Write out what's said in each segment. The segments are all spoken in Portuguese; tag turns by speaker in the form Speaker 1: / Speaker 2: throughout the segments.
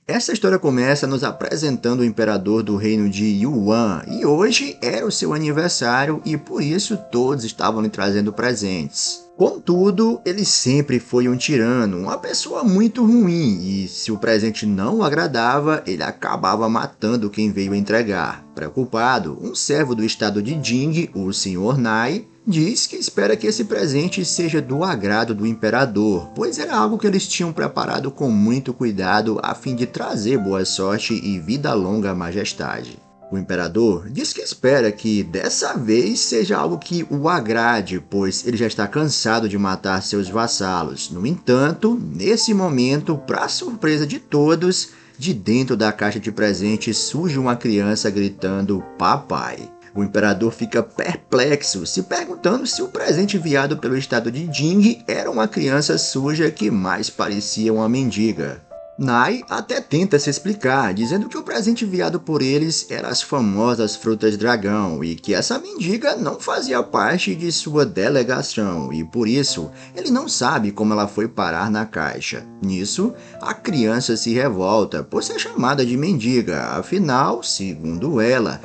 Speaker 1: Essa história começa nos apresentando o imperador do reino de Yuan, e hoje era o seu aniversário e por isso todos estavam lhe trazendo presentes. Contudo, ele sempre foi um tirano, uma pessoa muito ruim, e se o presente não o agradava, ele acabava matando quem veio entregar. Preocupado, um servo do estado de Jing, o Senhor Nai, diz que espera que esse presente seja do agrado do imperador, pois era algo que eles tinham preparado com muito cuidado a fim de trazer boa sorte e vida longa à majestade. O imperador diz que espera que dessa vez seja algo que o agrade, pois ele já está cansado de matar seus vassalos. No entanto, nesse momento, para surpresa de todos, de dentro da caixa de presentes surge uma criança gritando "Papai". O imperador fica perplexo, se perguntando se o presente enviado pelo estado de Jing era uma criança suja que mais parecia uma mendiga. Nai até tenta se explicar, dizendo que o presente enviado por eles eram as famosas frutas dragão e que essa mendiga não fazia parte de sua delegação e por isso ele não sabe como ela foi parar na caixa. Nisso, a criança se revolta por ser chamada de mendiga, afinal, segundo ela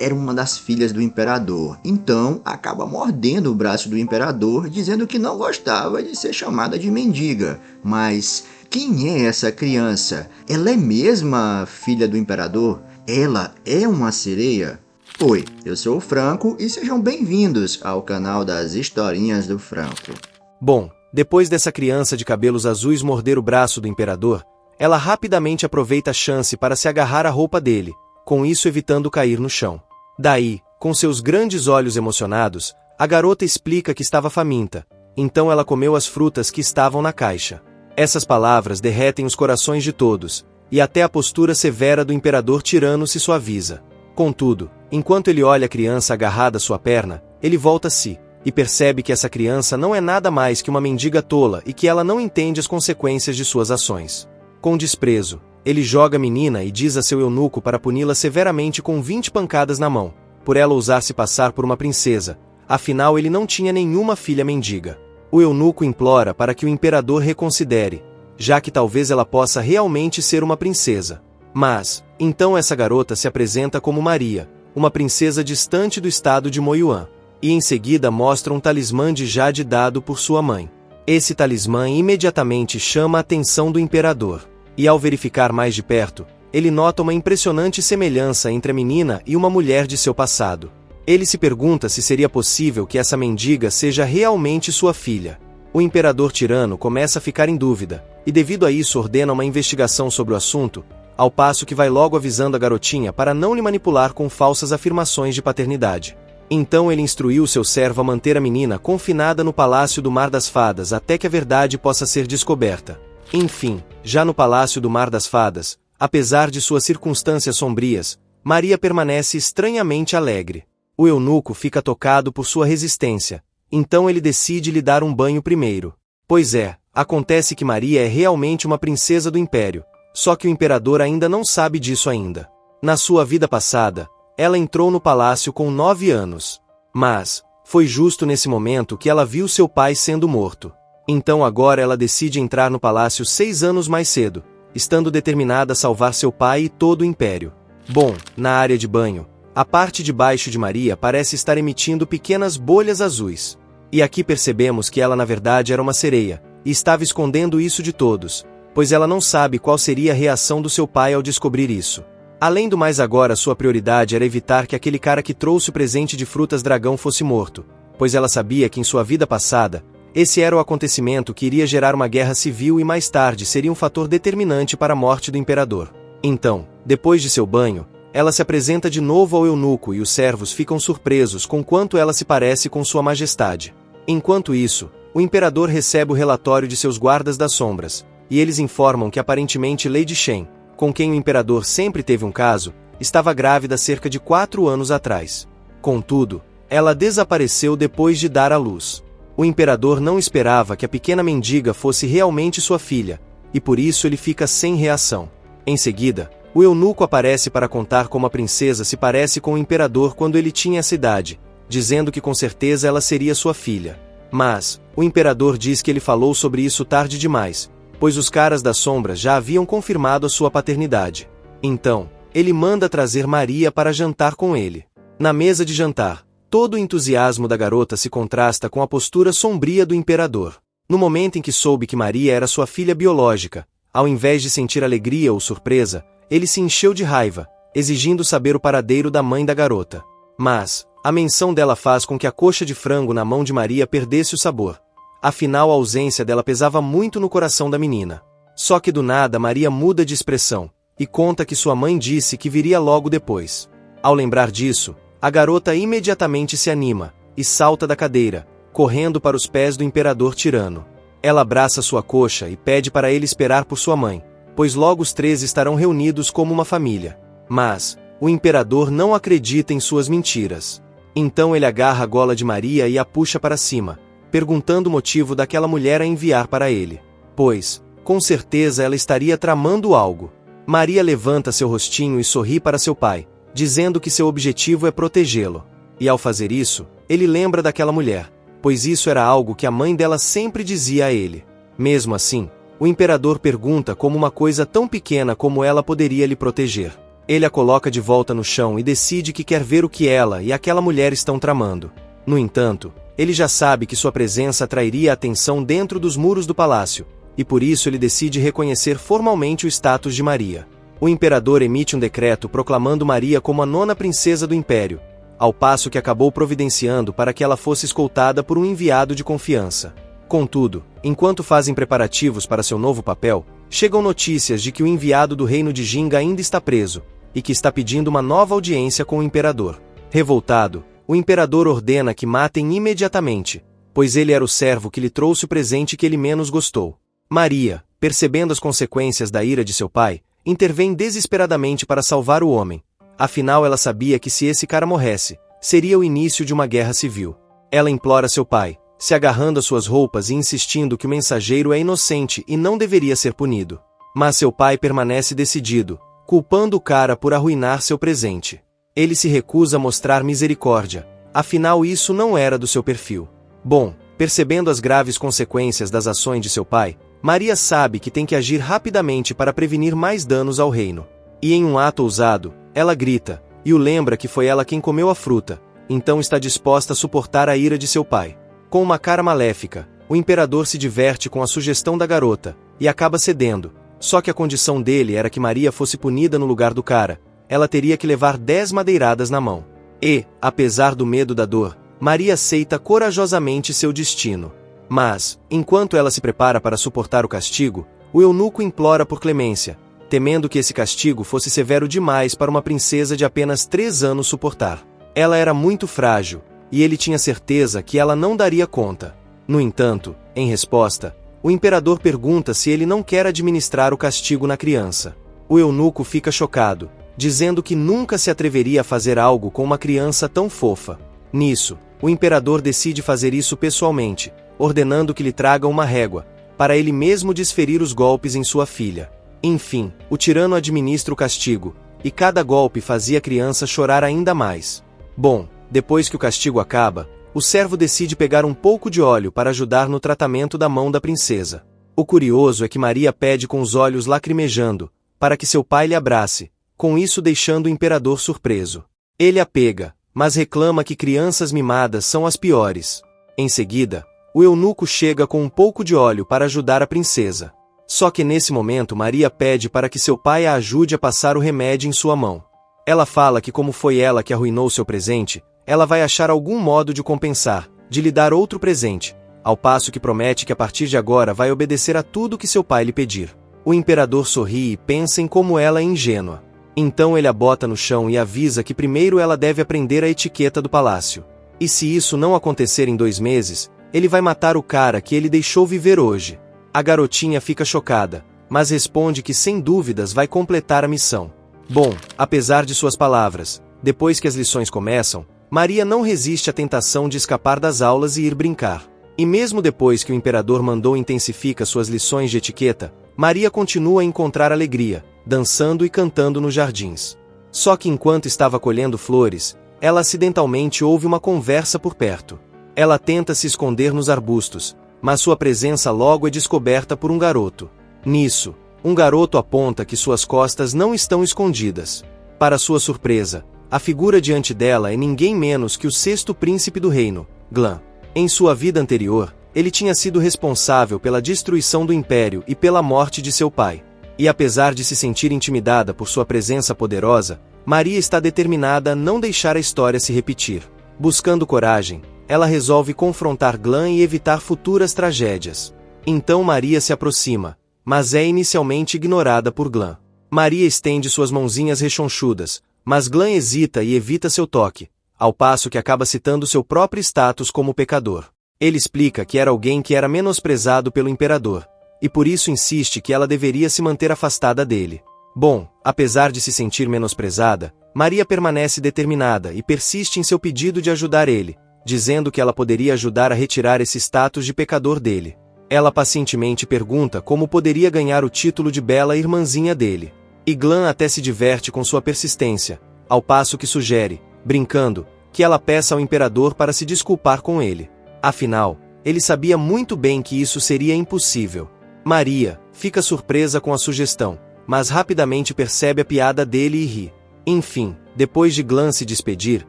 Speaker 1: era uma das filhas do imperador, então acaba mordendo o braço do imperador, dizendo que não gostava de ser chamada de mendiga, mas quem é essa criança? Ela é mesma filha do imperador? Ela é uma sereia? Oi, eu sou o Franco e sejam bem-vindos ao canal das Historinhas do Franco.
Speaker 2: Bom, depois dessa criança de cabelos azuis morder o braço do imperador, ela rapidamente aproveita a chance para se agarrar à roupa dele, com isso evitando cair no chão. Daí, com seus grandes olhos emocionados, a garota explica que estava faminta, então ela comeu as frutas que estavam na caixa. Essas palavras derretem os corações de todos, e até a postura severa do imperador tirano se suaviza. Contudo, enquanto ele olha a criança agarrada à sua perna, ele volta-se, e percebe que essa criança não é nada mais que uma mendiga tola e que ela não entende as consequências de suas ações. Com desprezo, ele joga a menina e diz a seu eunuco para puni-la severamente com 20 pancadas na mão, por ela ousar se passar por uma princesa, afinal ele não tinha nenhuma filha mendiga. O eunuco implora para que o imperador reconsidere, já que talvez ela possa realmente ser uma princesa. Mas, então essa garota se apresenta como Maria, uma princesa distante do estado de Moyuan, e em seguida mostra um talismã de jade dado por sua mãe. Esse talismã imediatamente chama a atenção do imperador, e ao verificar mais de perto, ele nota uma impressionante semelhança entre a menina e uma mulher de seu passado. Ele se pergunta se seria possível que essa mendiga seja realmente sua filha. O imperador tirano começa a ficar em dúvida, e devido a isso ordena uma investigação sobre o assunto, ao passo que vai logo avisando a garotinha para não lhe manipular com falsas afirmações de paternidade. Então ele instruiu seu servo a manter a menina confinada no Palácio do Mar das Fadas até que a verdade possa ser descoberta. Enfim, já no Palácio do Mar das Fadas, apesar de suas circunstâncias sombrias, Maria permanece estranhamente alegre. O eunuco fica tocado por sua resistência, então ele decide lhe dar um banho primeiro. Pois é, acontece que Maria é realmente uma princesa do Império, só que o imperador ainda não sabe disso ainda. Na sua vida passada, ela entrou no palácio com 9 anos. Mas, foi justo nesse momento que ela viu seu pai sendo morto. Então agora ela decide entrar no palácio 6 anos mais cedo, estando determinada a salvar seu pai e todo o Império. Bom, na área de banho, a parte de baixo de Maria parece estar emitindo pequenas bolhas azuis. E aqui percebemos que ela na verdade era uma sereia, e estava escondendo isso de todos, pois ela não sabe qual seria a reação do seu pai ao descobrir isso. Além do mais agora sua prioridade era evitar que aquele cara que trouxe o presente de frutas dragão fosse morto, pois ela sabia que em sua vida passada, esse era o acontecimento que iria gerar uma guerra civil e mais tarde seria um fator determinante para a morte do imperador. Então, depois de seu banho, ela se apresenta de novo ao eunuco e os servos ficam surpresos com quanto ela se parece com sua majestade. Enquanto isso, o imperador recebe o relatório de seus guardas das sombras, e eles informam que aparentemente Lady Shen, com quem o imperador sempre teve um caso, estava grávida cerca de 4 anos atrás. Contudo, ela desapareceu depois de dar à luz. O imperador não esperava que a pequena mendiga fosse realmente sua filha, e por isso ele fica sem reação. Em seguida, o eunuco aparece para contar como a princesa se parece com o imperador quando ele tinha essa idade, dizendo que com certeza ela seria sua filha. Mas, o imperador diz que ele falou sobre isso tarde demais, pois os caras das sombras já haviam confirmado a sua paternidade. Então, ele manda trazer Maria para jantar com ele. Na mesa de jantar, todo o entusiasmo da garota se contrasta com a postura sombria do imperador. No momento em que soube que Maria era sua filha biológica, ao invés de sentir alegria ou surpresa, ele se encheu de raiva, exigindo saber o paradeiro da mãe da garota. Mas, a menção dela faz com que a coxa de frango na mão de Maria perdesse o sabor. Afinal, a ausência dela pesava muito no coração da menina. Só que do nada Maria muda de expressão, e conta que sua mãe disse que viria logo depois. Ao lembrar disso, a garota imediatamente se anima, e salta da cadeira, correndo para os pés do imperador tirano. Ela abraça sua coxa e pede para ele esperar por sua mãe, pois logo os três estarão reunidos como uma família. Mas, o imperador não acredita em suas mentiras. Então ele agarra a gola de Maria e a puxa para cima, perguntando o motivo daquela mulher a enviar para ele. Pois, com certeza ela estaria tramando algo. Maria levanta seu rostinho e sorri para seu pai, dizendo que seu objetivo é protegê-lo. E ao fazer isso, ele lembra daquela mulher, pois isso era algo que a mãe dela sempre dizia a ele. Mesmo assim, o imperador pergunta como uma coisa tão pequena como ela poderia lhe proteger. Ele a coloca de volta no chão e decide que quer ver o que ela e aquela mulher estão tramando. No entanto, ele já sabe que sua presença atrairia a atenção dentro dos muros do palácio, e por isso ele decide reconhecer formalmente o status de Maria. O imperador emite um decreto proclamando Maria como a 9ª princesa do império, ao passo que acabou providenciando para que ela fosse escoltada por um enviado de confiança. Contudo, enquanto fazem preparativos para seu novo papel, chegam notícias de que o enviado do reino de Ginga ainda está preso, e que está pedindo uma nova audiência com o imperador. Revoltado, o imperador ordena que matem imediatamente, pois ele era o servo que lhe trouxe o presente que ele menos gostou. Maria, percebendo as consequências da ira de seu pai, intervém desesperadamente para salvar o homem. Afinal, ela sabia que se esse cara morresse, seria o início de uma guerra civil. Ela implora seu pai, se agarrando às suas roupas e insistindo que o mensageiro é inocente e não deveria ser punido. Mas seu pai permanece decidido, culpando o cara por arruinar seu presente. Ele se recusa a mostrar misericórdia, afinal isso não era do seu perfil. Bom, percebendo as graves consequências das ações de seu pai, Maria sabe que tem que agir rapidamente para prevenir mais danos ao reino. E em um ato ousado, ela grita, e o lembra que foi ela quem comeu a fruta, então está disposta a suportar a ira de seu pai. Com uma cara maléfica, o imperador se diverte com a sugestão da garota, e acaba cedendo, só que a condição dele era que Maria fosse punida no lugar do cara, ela teria que levar 10 madeiradas na mão. E, apesar do medo da dor, Maria aceita corajosamente seu destino. Mas, enquanto ela se prepara para suportar o castigo, o eunuco implora por clemência, temendo que esse castigo fosse severo demais para uma princesa de apenas 3 anos suportar. Ela era muito frágil, e ele tinha certeza que ela não daria conta. No entanto, em resposta, o imperador pergunta se ele não quer administrar o castigo na criança. O eunuco fica chocado, dizendo que nunca se atreveria a fazer algo com uma criança tão fofa. Nisso, o imperador decide fazer isso pessoalmente, ordenando que lhe tragam uma régua, para ele mesmo desferir os golpes em sua filha. Enfim, o tirano administra o castigo, e cada golpe fazia a criança chorar ainda mais. Bom, depois que o castigo acaba, o servo decide pegar um pouco de óleo para ajudar no tratamento da mão da princesa. O curioso é que Maria pede com os olhos lacrimejando, para que seu pai lhe abrace, com isso deixando o imperador surpreso. Ele a pega, mas reclama que crianças mimadas são as piores. Em seguida, o eunuco chega com um pouco de óleo para ajudar a princesa. Só que nesse momento Maria pede para que seu pai a ajude a passar o remédio em sua mão. Ela fala que como foi ela que arruinou seu presente, ela vai achar algum modo de compensar, de lhe dar outro presente, ao passo que promete que a partir de agora vai obedecer a tudo que seu pai lhe pedir. O imperador sorri e pensa em como ela é ingênua. Então ele a bota no chão e avisa que primeiro ela deve aprender a etiqueta do palácio. E se isso não acontecer em 2 meses, ele vai matar o cara que ele deixou viver hoje. A garotinha fica chocada, mas responde que sem dúvidas vai completar a missão. Bom, apesar de suas palavras, depois que as lições começam, Maria não resiste à tentação de escapar das aulas e ir brincar. E mesmo depois que o imperador mandou intensificar suas lições de etiqueta, Maria continua a encontrar alegria, dançando e cantando nos jardins. Só que enquanto estava colhendo flores, ela acidentalmente ouve uma conversa por perto. Ela tenta se esconder nos arbustos, mas sua presença logo é descoberta por um garoto. Nisso, um garoto aponta que suas costas não estão escondidas. Para sua surpresa, a figura diante dela é ninguém menos que o sexto príncipe do reino, Glan. Em sua vida anterior, ele tinha sido responsável pela destruição do império e pela morte de seu pai. E apesar de se sentir intimidada por sua presença poderosa, Maria está determinada a não deixar a história se repetir. Buscando coragem, ela resolve confrontar Glan e evitar futuras tragédias. Então Maria se aproxima, mas é inicialmente ignorada por Glan. Maria estende suas mãozinhas rechonchudas, mas Glan hesita e evita seu toque, ao passo que acaba citando seu próprio status como pecador. Ele explica que era alguém que era menosprezado pelo imperador, e por isso insiste que ela deveria se manter afastada dele. Bom, apesar de se sentir menosprezada, Maria permanece determinada e persiste em seu pedido de ajudar ele, dizendo que ela poderia ajudar a retirar esse status de pecador dele. Ela pacientemente pergunta como poderia ganhar o título de bela irmãzinha dele. E Glan até se diverte com sua persistência, ao passo que sugere, brincando, que ela peça ao imperador para se desculpar com ele. Afinal, ele sabia muito bem que isso seria impossível. Maria fica surpresa com a sugestão, mas rapidamente percebe a piada dele e ri. Enfim, depois de Glan se despedir,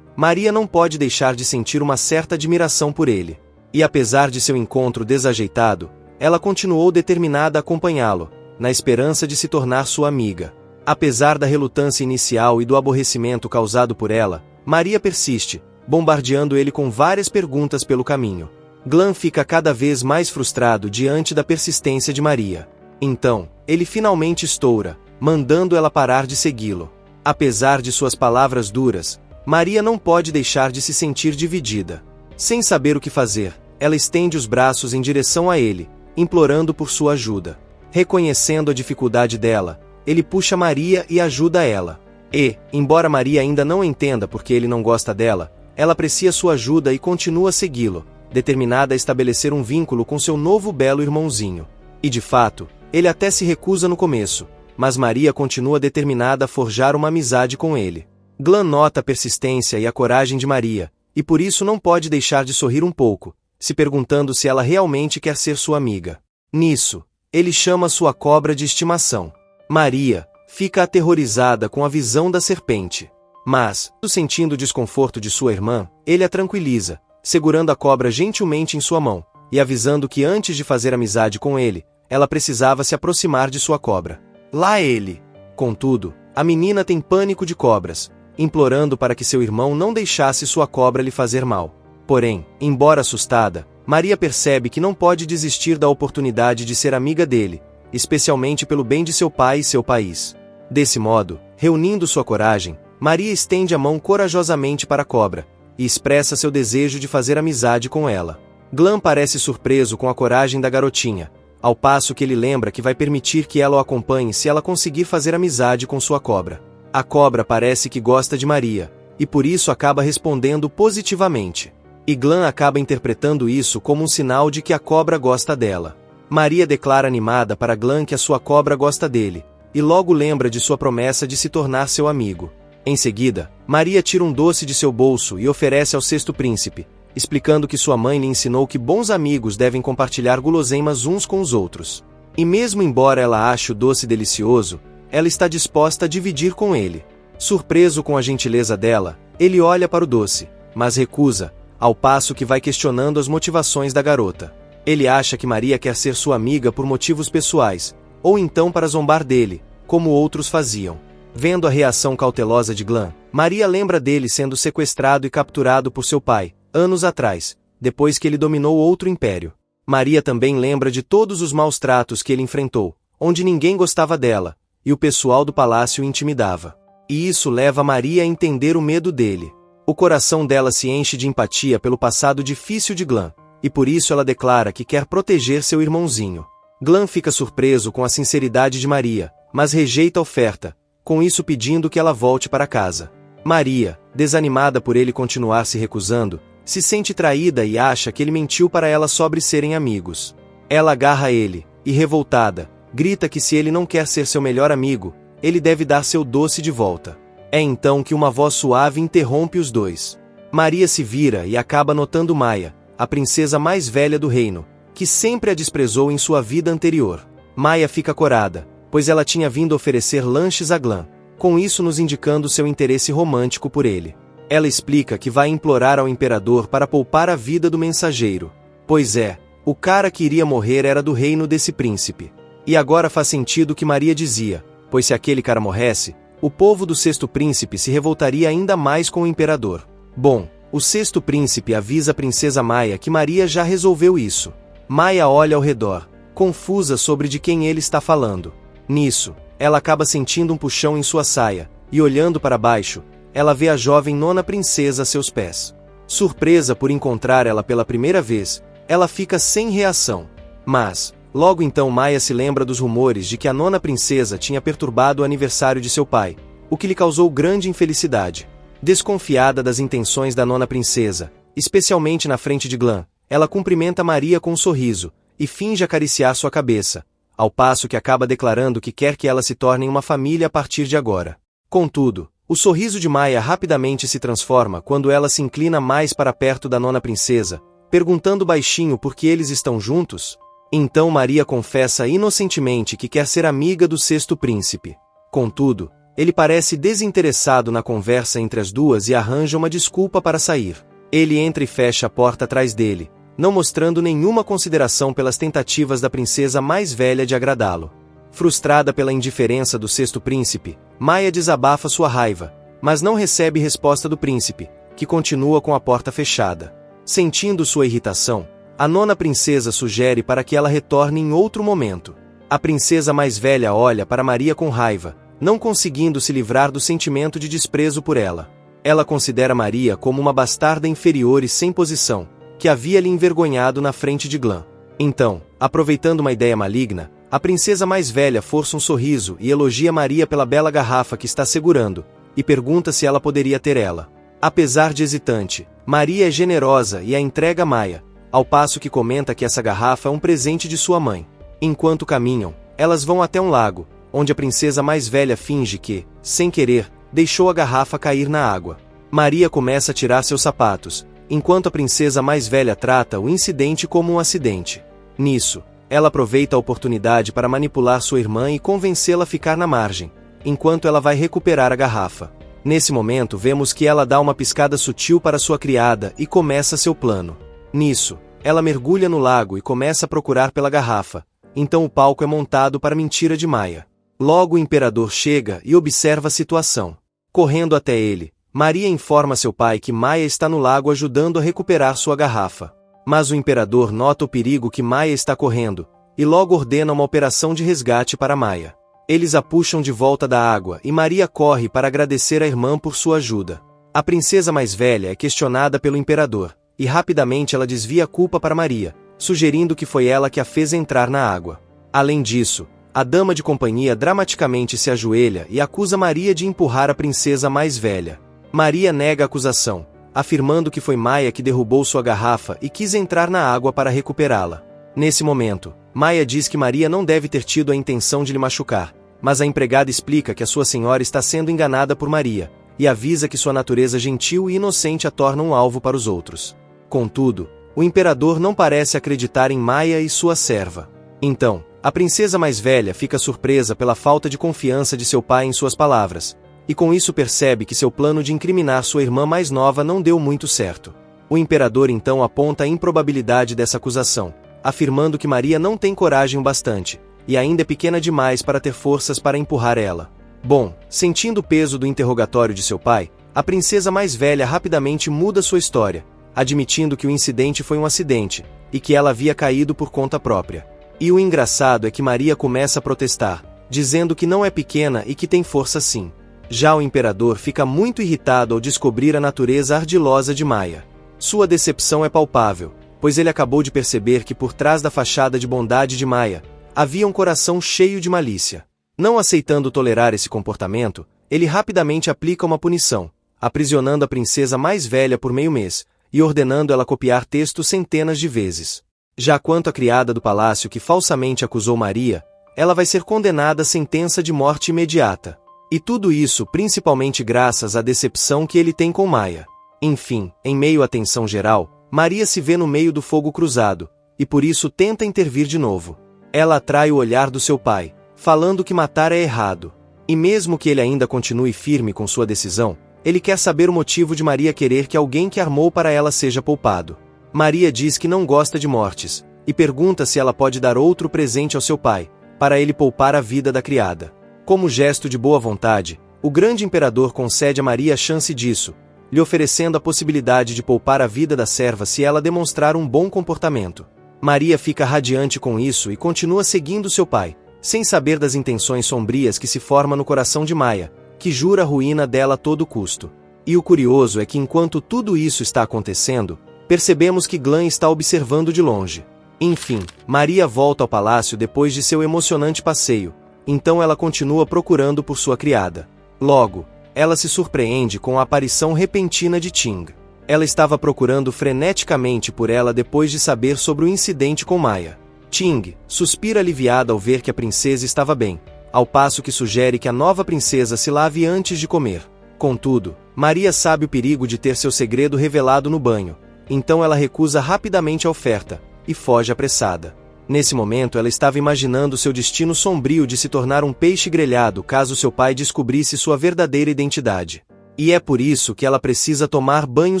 Speaker 2: Maria não pode deixar de sentir uma certa admiração por ele. E apesar de seu encontro desajeitado, ela continuou determinada a acompanhá-lo, na esperança de se tornar sua amiga. Apesar da relutância inicial e do aborrecimento causado por ela, Maria persiste, bombardeando ele com várias perguntas pelo caminho. Glan fica cada vez mais frustrado diante da persistência de Maria. Então, ele finalmente estoura, mandando ela parar de segui-lo. Apesar de suas palavras duras, Maria não pode deixar de se sentir dividida. Sem saber o que fazer, ela estende os braços em direção a ele, implorando por sua ajuda. Reconhecendo a dificuldade dela, ele puxa Maria e ajuda ela. E, embora Maria ainda não entenda porque ele não gosta dela, ela aprecia sua ajuda e continua a segui-lo, determinada a estabelecer um vínculo com seu novo belo irmãozinho. E de fato, ele até se recusa no começo, mas Maria continua determinada a forjar uma amizade com ele. Glan nota a persistência e a coragem de Maria, e por isso não pode deixar de sorrir um pouco, se perguntando se ela realmente quer ser sua amiga. Nisso, ele chama sua cobra de estimação. Maria fica aterrorizada com a visão da serpente. Mas, sentindo o desconforto de sua irmã, ele a tranquiliza, segurando a cobra gentilmente em sua mão, e avisando que antes de fazer amizade com ele, ela precisava se aproximar de sua cobra. Lá ele. Contudo, a menina tem pânico de cobras, implorando para que seu irmão não deixasse sua cobra lhe fazer mal. Porém, embora assustada, Maria percebe que não pode desistir da oportunidade de ser amiga dele, especialmente pelo bem de seu pai e seu país. Desse modo, reunindo sua coragem, Maria estende a mão corajosamente para a cobra, e expressa seu desejo de fazer amizade com ela. Glan parece surpreso com a coragem da garotinha, ao passo que ele lembra que vai permitir que ela o acompanhe se ela conseguir fazer amizade com sua cobra. A cobra parece que gosta de Maria, e por isso acaba respondendo positivamente. E Glan acaba interpretando isso como um sinal de que a cobra gosta dela. Maria declara animada para Glan que a sua cobra gosta dele, e logo lembra de sua promessa de se tornar seu amigo. Em seguida, Maria tira um doce de seu bolso e oferece ao sexto príncipe, explicando que sua mãe lhe ensinou que bons amigos devem compartilhar guloseimas uns com os outros. E mesmo embora ela ache o doce delicioso, ela está disposta a dividir com ele. Surpreso com a gentileza dela, ele olha para o doce, mas recusa, ao passo que vai questionando as motivações da garota. Ele acha que Maria quer ser sua amiga por motivos pessoais, ou então para zombar dele, como outros faziam. Vendo a reação cautelosa de Glan, Maria lembra dele sendo sequestrado e capturado por seu pai, anos atrás, depois que ele dominou outro império. Maria também lembra de todos os maus tratos que ele enfrentou, onde ninguém gostava dela, e o pessoal do palácio o intimidava. E isso leva Maria a entender o medo dele. O coração dela se enche de empatia pelo passado difícil de Glan, e por isso ela declara que quer proteger seu irmãozinho. Glan fica surpreso com a sinceridade de Maria, mas rejeita a oferta, com isso pedindo que ela volte para casa. Maria, desanimada por ele continuar se recusando, se sente traída e acha que ele mentiu para ela sobre serem amigos. Ela agarra ele, e revoltada, grita que se ele não quer ser seu melhor amigo, ele deve dar seu doce de volta. É então que uma voz suave interrompe os dois. Maria se vira e acaba notando Maia, a princesa mais velha do reino, que sempre a desprezou em sua vida anterior. Maia fica corada, pois ela tinha vindo oferecer lanches a Glan, com isso nos indicando seu interesse romântico por ele. Ela explica que vai implorar ao imperador para poupar a vida do mensageiro. Pois é, o cara que iria morrer era do reino desse príncipe. E agora faz sentido o que Maria dizia, pois se aquele cara morresse, o povo do sexto príncipe se revoltaria ainda mais com o imperador. Bom, o sexto príncipe avisa a princesa Maia que Maria já resolveu isso. Maia olha ao redor, confusa sobre de quem ele está falando. Nisso, ela acaba sentindo um puxão em sua saia, e olhando para baixo, ela vê a jovem nona princesa a seus pés. Surpresa por encontrar ela pela primeira vez, ela fica sem reação. Mas, logo então Maia se lembra dos rumores de que a nona princesa tinha perturbado o aniversário de seu pai, o que lhe causou grande infelicidade. Desconfiada das intenções da nona princesa, especialmente na frente de Glan, ela cumprimenta Maria com um sorriso, e finge acariciar sua cabeça, ao passo que acaba declarando que quer que ela se torne uma família a partir de agora. Contudo, o sorriso de Maia rapidamente se transforma quando ela se inclina mais para perto da nona princesa, perguntando baixinho por que eles estão juntos. Então Maria confessa inocentemente que quer ser amiga do sexto príncipe. Contudo, ele parece desinteressado na conversa entre as duas e arranja uma desculpa para sair. Ele entra e fecha a porta atrás dele, não mostrando nenhuma consideração pelas tentativas da princesa mais velha de agradá-lo. Frustrada pela indiferença do sexto príncipe, Maia desabafa sua raiva, mas não recebe resposta do príncipe, que continua com a porta fechada. Sentindo sua irritação, a nona princesa sugere para que ela retorne em outro momento. A princesa mais velha olha para Maria com raiva, não conseguindo se livrar do sentimento de desprezo por ela. Ela considera Maria como uma bastarda inferior e sem posição, que havia lhe envergonhado na frente de Glan. Então, aproveitando uma ideia maligna, a princesa mais velha força um sorriso e elogia Maria pela bela garrafa que está segurando, e pergunta se ela poderia ter ela. Apesar de hesitante, Maria é generosa e a entrega a Maia, ao passo que comenta que essa garrafa é um presente de sua mãe. Enquanto caminham, elas vão até um lago, onde a princesa mais velha finge que, sem querer, deixou a garrafa cair na água. Maria começa a tirar seus sapatos, enquanto a princesa mais velha trata o incidente como um acidente. Nisso, ela aproveita a oportunidade para manipular sua irmã e convencê-la a ficar na margem, enquanto ela vai recuperar a garrafa. Nesse momento vemos que ela dá uma piscada sutil para sua criada e começa seu plano. Nisso, ela mergulha no lago e começa a procurar pela garrafa, então o palco é montado para a mentira de Maia. Logo o imperador chega e observa a situação. Correndo até ele, Maria informa seu pai que Maia está no lago ajudando a recuperar sua garrafa. Mas o imperador nota o perigo que Maia está correndo, e logo ordena uma operação de resgate para Maia. Eles a puxam de volta da água e Maria corre para agradecer a irmã por sua ajuda. A princesa mais velha é questionada pelo imperador, e rapidamente ela desvia a culpa para Maria, sugerindo que foi ela que a fez entrar na água. Além disso, a dama de companhia dramaticamente se ajoelha e acusa Maria de empurrar a princesa mais velha. Maria nega a acusação, afirmando que foi Maia que derrubou sua garrafa e quis entrar na água para recuperá-la. Nesse momento, Maia diz que Maria não deve ter tido a intenção de lhe machucar, mas a empregada explica que a sua senhora está sendo enganada por Maria, e avisa que sua natureza gentil e inocente a torna um alvo para os outros. Contudo, o imperador não parece acreditar em Maia e sua serva. Então, a princesa mais velha fica surpresa pela falta de confiança de seu pai em suas palavras, e com isso percebe que seu plano de incriminar sua irmã mais nova não deu muito certo. O imperador então aponta a improbabilidade dessa acusação, afirmando que Maria não tem coragem o bastante, e ainda é pequena demais para ter forças para empurrar ela. Bom, sentindo o peso do interrogatório de seu pai, a princesa mais velha rapidamente muda sua história, admitindo que o incidente foi um acidente, e que ela havia caído por conta própria. E o engraçado é que Maria começa a protestar, dizendo que não é pequena e que tem força sim. Já o imperador fica muito irritado ao descobrir a natureza ardilosa de Maia. Sua decepção é palpável, pois ele acabou de perceber que por trás da fachada de bondade de Maia, havia um coração cheio de malícia. Não aceitando tolerar esse comportamento, ele rapidamente aplica uma punição, aprisionando a princesa mais velha por meio mês, e ordenando ela copiar texto centenas de vezes. Já quanto à criada do palácio que falsamente acusou Maria, ela vai ser condenada à sentença de morte imediata. E tudo isso principalmente graças à decepção que ele tem com Maia. Enfim, em meio à tensão geral, Maria se vê no meio do fogo cruzado, e por isso tenta intervir de novo. Ela atrai o olhar do seu pai, falando que matar é errado. E mesmo que ele ainda continue firme com sua decisão, ele quer saber o motivo de Maria querer que alguém que armou para ela seja poupado. Maria diz que não gosta de mortes, e pergunta se ela pode dar outro presente ao seu pai, para ele poupar a vida da criada. Como gesto de boa vontade, o grande imperador concede a Maria a chance disso, lhe oferecendo a possibilidade de poupar a vida da serva se ela demonstrar um bom comportamento. Maria fica radiante com isso e continua seguindo seu pai, sem saber das intenções sombrias que se formam no coração de Maia, que jura a ruína dela a todo custo. E o curioso é que enquanto tudo isso está acontecendo, percebemos que Glan está observando de longe. Enfim, Maria volta ao palácio depois de seu emocionante passeio, então ela continua procurando por sua criada. Logo, ela se surpreende com a aparição repentina de Ting. Ela estava procurando freneticamente por ela depois de saber sobre o incidente com Maia. Ting suspira aliviada ao ver que a princesa estava bem, ao passo que sugere que a nova princesa se lave antes de comer. Contudo, Maria sabe o perigo de ter seu segredo revelado no banho, então ela recusa rapidamente a oferta e foge apressada. Nesse momento ela estava imaginando seu destino sombrio de se tornar um peixe grelhado caso seu pai descobrisse sua verdadeira identidade. E é por isso que ela precisa tomar banho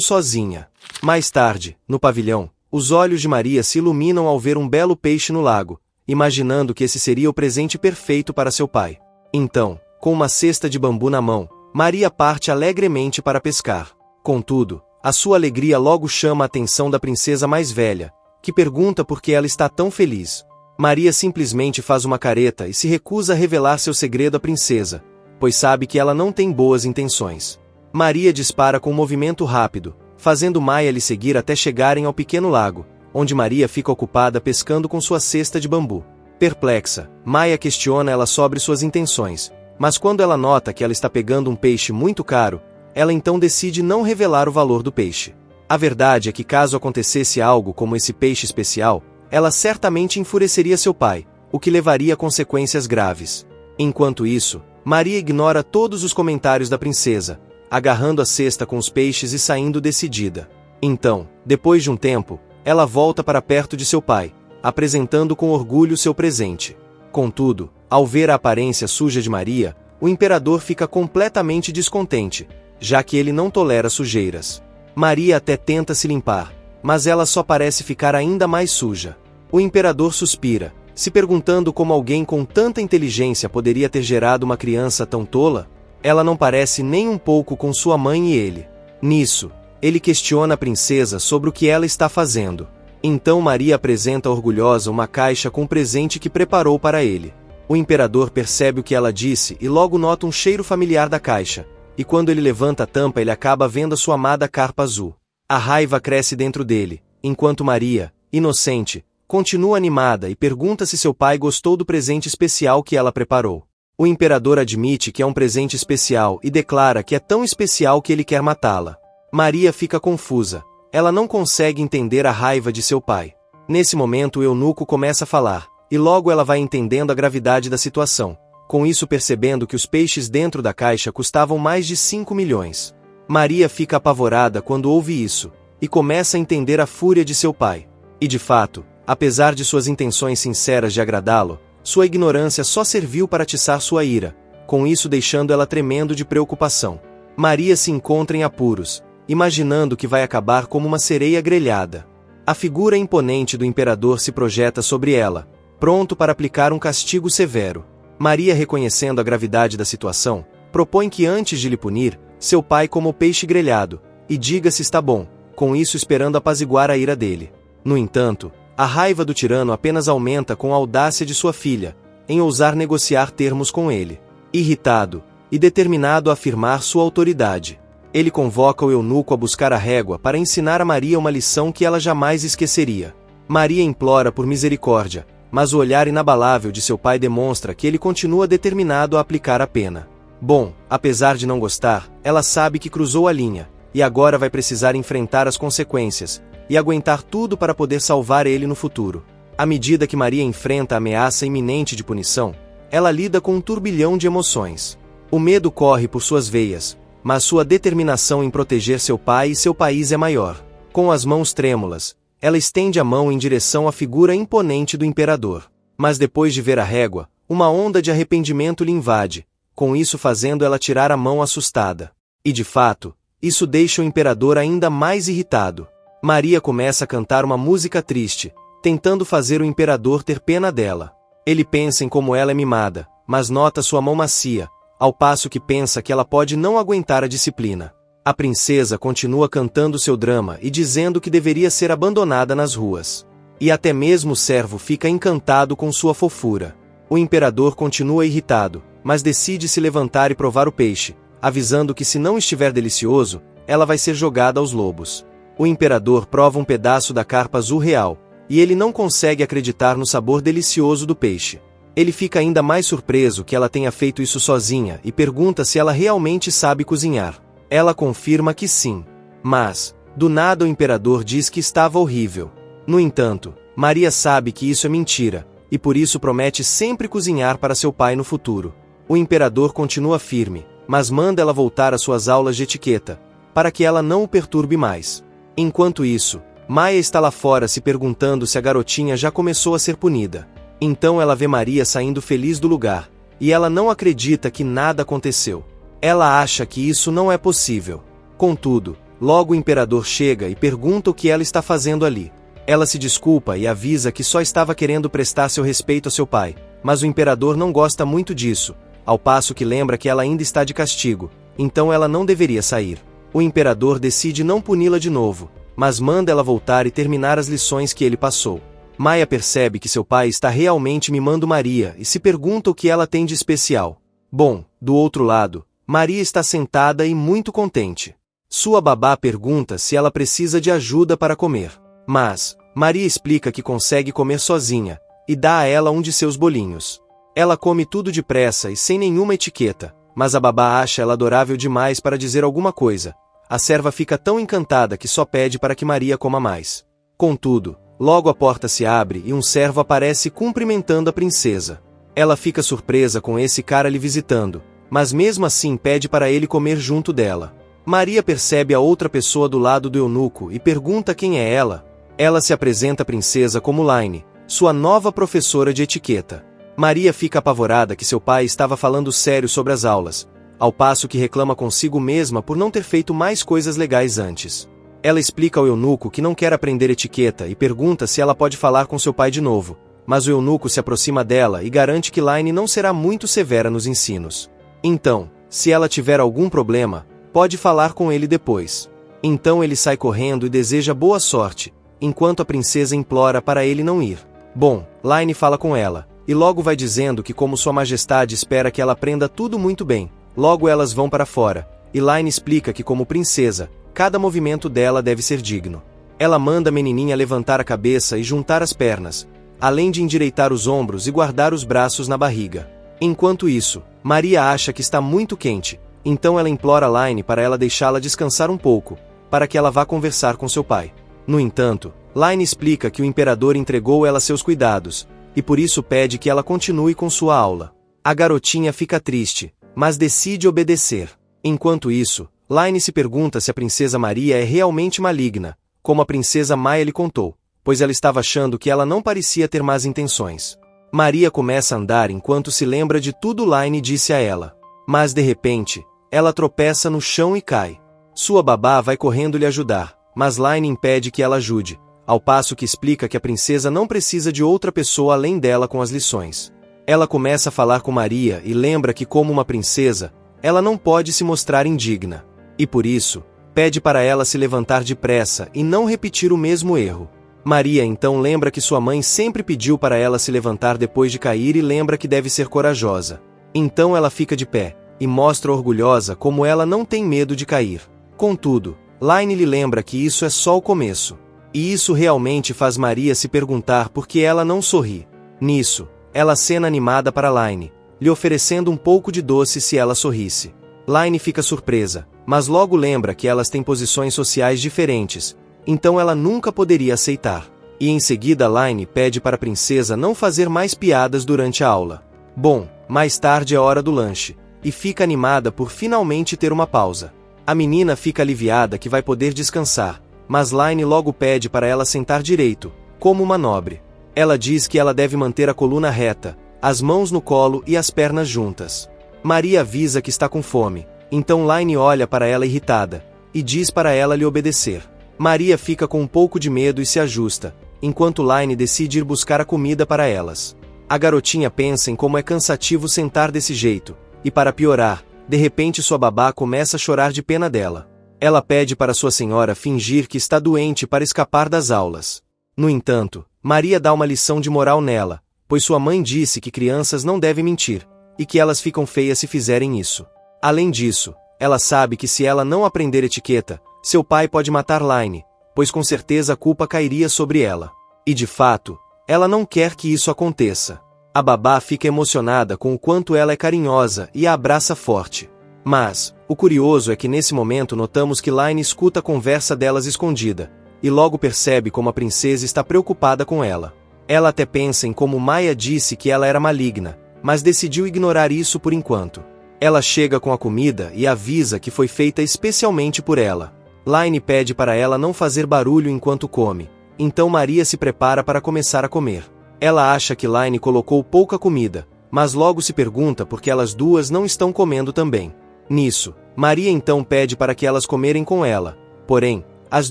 Speaker 2: sozinha. Mais tarde, no pavilhão, os olhos de Maria se iluminam ao ver um belo peixe no lago, imaginando que esse seria o presente perfeito para seu pai. Então, com uma cesta de bambu na mão, Maria parte alegremente para pescar. Contudo, a sua alegria logo chama a atenção da princesa mais velha, que pergunta por que ela está tão feliz. Maria simplesmente faz uma careta e se recusa a revelar seu segredo à princesa, pois sabe que ela não tem boas intenções. Maria dispara com um movimento rápido, fazendo Maia lhe seguir até chegarem ao pequeno lago, onde Maria fica ocupada pescando com sua cesta de bambu. Perplexa, Maia questiona ela sobre suas intenções, mas quando ela nota que ela está pegando um peixe muito caro, ela então decide não revelar o valor do peixe. A verdade é que caso acontecesse algo como esse peixe especial, ela certamente enfureceria seu pai, o que levaria a consequências graves. Enquanto isso, Maria ignora todos os comentários da princesa, agarrando a cesta com os peixes e saindo decidida. Então, depois de um tempo, ela volta para perto de seu pai, apresentando com orgulho seu presente. Contudo, ao ver a aparência suja de Maria, o imperador fica completamente descontente, já que ele não tolera sujeiras. Maria até tenta se limpar, mas ela só parece ficar ainda mais suja. O imperador suspira, se perguntando como alguém com tanta inteligência poderia ter gerado uma criança tão tola. Ela não parece nem um pouco com sua mãe e ele. Nisso, ele questiona a princesa sobre o que ela está fazendo. Então Maria apresenta orgulhosa uma caixa com um presente que preparou para ele. O imperador percebe o que ela disse e logo nota um cheiro familiar da caixa. E quando ele levanta a tampa ele acaba vendo a sua amada carpa azul. A raiva cresce dentro dele, enquanto Maria, inocente, continua animada e pergunta se seu pai gostou do presente especial que ela preparou. O imperador admite que é um presente especial e declara que é tão especial que ele quer matá-la. Maria fica confusa, ela não consegue entender a raiva de seu pai. Nesse momento o eunuco começa a falar, e logo ela vai entendendo a gravidade da situação. Com isso percebendo que os peixes dentro da caixa custavam mais de 5 milhões. Maria fica apavorada quando ouve isso, e começa a entender a fúria de seu pai. E de fato, apesar de suas intenções sinceras de agradá-lo, sua ignorância só serviu para atiçar sua ira, com isso deixando ela tremendo de preocupação. Maria se encontra em apuros, imaginando que vai acabar como uma sereia grelhada. A figura imponente do imperador se projeta sobre ela, pronto para aplicar um castigo severo. Maria, reconhecendo a gravidade da situação, propõe que antes de lhe punir, seu pai coma o peixe grelhado, e diga se está bom, com isso esperando apaziguar a ira dele. No entanto, a raiva do tirano apenas aumenta com a audácia de sua filha, em ousar negociar termos com ele. Irritado, e determinado a afirmar sua autoridade, ele convoca o eunuco a buscar a régua para ensinar a Maria uma lição que ela jamais esqueceria. Maria implora por misericórdia, mas o olhar inabalável de seu pai demonstra que ele continua determinado a aplicar a pena. Bom, apesar de não gostar, ela sabe que cruzou a linha, e agora vai precisar enfrentar as consequências, e aguentar tudo para poder salvar ele no futuro. À medida que Maria enfrenta a ameaça iminente de punição, ela lida com um turbilhão de emoções. O medo corre por suas veias, mas sua determinação em proteger seu pai e seu país é maior. Com as mãos trêmulas, ela estende a mão em direção à figura imponente do imperador. Mas depois de ver a régua, uma onda de arrependimento lhe invade, com isso fazendo ela tirar a mão assustada. E de fato, isso deixa o imperador ainda mais irritado. Maria começa a cantar uma música triste, tentando fazer o imperador ter pena dela. Ele pensa em como ela é mimada, mas nota sua mão macia, ao passo que pensa que ela pode não aguentar a disciplina. A princesa continua cantando seu drama e dizendo que deveria ser abandonada nas ruas. E até mesmo o servo fica encantado com sua fofura. O imperador continua irritado, mas decide se levantar e provar o peixe, avisando que se não estiver delicioso, ela vai ser jogada aos lobos. O imperador prova um pedaço da carpa azul real, e ele não consegue acreditar no sabor delicioso do peixe. Ele fica ainda mais surpreso que ela tenha feito isso sozinha e pergunta se ela realmente sabe cozinhar. Ela confirma que sim. Mas, do nada o imperador diz que estava horrível. No entanto, Maria sabe que isso é mentira, e por isso promete sempre cozinhar para seu pai no futuro. O imperador continua firme, mas manda ela voltar às suas aulas de etiqueta, para que ela não o perturbe mais. Enquanto isso, Maia está lá fora se perguntando se a garotinha já começou a ser punida. Então ela vê Maria saindo feliz do lugar, e ela não acredita que nada aconteceu. Ela acha que isso não é possível. Contudo, logo o imperador chega e pergunta o que ela está fazendo ali. Ela se desculpa e avisa que só estava querendo prestar seu respeito a seu pai, mas o imperador não gosta muito disso, ao passo que lembra que ela ainda está de castigo, então ela não deveria sair. O imperador decide não puni-la de novo, mas manda ela voltar e terminar as lições que ele passou. Maia percebe que seu pai está realmente mimando Maria e se pergunta o que ela tem de especial. Bom, do outro lado, Maria está sentada e muito contente. Sua babá pergunta se ela precisa de ajuda para comer. Mas, Maria explica que consegue comer sozinha, e dá a ela um de seus bolinhos. Ela come tudo depressa e sem nenhuma etiqueta, mas a babá acha ela adorável demais para dizer alguma coisa. A serva fica tão encantada que só pede para que Maria coma mais. Contudo, logo a porta se abre e um servo aparece cumprimentando a princesa. Ela fica surpresa com esse cara lhe visitando, mas mesmo assim pede para ele comer junto dela. Maria percebe a outra pessoa do lado do eunuco e pergunta quem é ela. Ela se apresenta à princesa como Laine, sua nova professora de etiqueta. Maria fica apavorada que seu pai estava falando sério sobre as aulas, ao passo que reclama consigo mesma por não ter feito mais coisas legais antes. Ela explica ao eunuco que não quer aprender etiqueta e pergunta se ela pode falar com seu pai de novo, mas o eunuco se aproxima dela e garante que Laine não será muito severa nos ensinos. Então, se ela tiver algum problema, pode falar com ele depois. Então ele sai correndo e deseja boa sorte, enquanto a princesa implora para ele não ir. Bom, Laine fala com ela, e logo vai dizendo que como sua majestade espera que ela aprenda tudo muito bem, logo elas vão para fora, e Laine explica que como princesa, cada movimento dela deve ser digno. Ela manda a menininha levantar a cabeça e juntar as pernas, além de endireitar os ombros e guardar os braços na barriga. Enquanto isso, Maria acha que está muito quente, então ela implora Laine para ela deixá-la descansar um pouco, para que ela vá conversar com seu pai. No entanto, Laine explica que o imperador entregou ela seus cuidados, e por isso pede que ela continue com sua aula. A garotinha fica triste, mas decide obedecer. Enquanto isso, Laine se pergunta se a princesa Maria é realmente maligna, como a princesa Maia lhe contou, pois ela estava achando que ela não parecia ter más intenções. Maria começa a andar enquanto se lembra de tudo Laine disse a ela. Mas de repente, ela tropeça no chão e cai. Sua babá vai correndo lhe ajudar, mas Laine impede que ela ajude, ao passo que explica que a princesa não precisa de outra pessoa além dela com as lições. Ela começa a falar com Maria e lembra que como uma princesa, ela não pode se mostrar indigna. E por isso, pede para ela se levantar depressa e não repetir o mesmo erro. Maria então lembra que sua mãe sempre pediu para ela se levantar depois de cair e lembra que deve ser corajosa. Então ela fica de pé, e mostra orgulhosa como ela não tem medo de cair. Contudo, Laine lhe lembra que isso é só o começo. E isso realmente faz Maria se perguntar por que ela não sorri. Nisso, ela acena animada para Laine, lhe oferecendo um pouco de doce se ela sorrisse. Laine fica surpresa, mas logo lembra que elas têm posições sociais diferentes, então ela nunca poderia aceitar. E em seguida Laine pede para a princesa não fazer mais piadas durante a aula. Bom, mais tarde é hora do lanche, e fica animada por finalmente ter uma pausa. A menina fica aliviada que vai poder descansar, mas Laine logo pede para ela sentar direito, como uma nobre. Ela diz que ela deve manter a coluna reta, as mãos no colo e as pernas juntas. Maria avisa que está com fome, então Line olha para ela irritada e diz para ela lhe obedecer. Maria fica com um pouco de medo e se ajusta, enquanto Line decide ir buscar a comida para elas. A garotinha pensa em como é cansativo sentar desse jeito, e para piorar, de repente sua babá começa a chorar de pena dela. Ela pede para sua senhora fingir que está doente para escapar das aulas. No entanto, Maria dá uma lição de moral nela, pois sua mãe disse que crianças não devem mentir, e que elas ficam feias se fizerem isso. Além disso, ela sabe que se ela não aprender etiqueta, seu pai pode matar Line, pois com certeza a culpa cairia sobre ela. E de fato, ela não quer que isso aconteça. A babá fica emocionada com o quanto ela é carinhosa e a abraça forte. Mas, o curioso é que nesse momento notamos que Line escuta a conversa delas escondida, e logo percebe como a princesa está preocupada com ela. Ela até pensa em como Maya disse que ela era maligna, mas decidiu ignorar isso por enquanto. Ela chega com a comida e avisa que foi feita especialmente por ela. Line pede para ela não fazer barulho enquanto come, então Maria se prepara para começar a comer. Ela acha que Line colocou pouca comida, mas logo se pergunta por que elas duas não estão comendo também. Nisso, Maria então pede para que elas comerem com ela, porém, as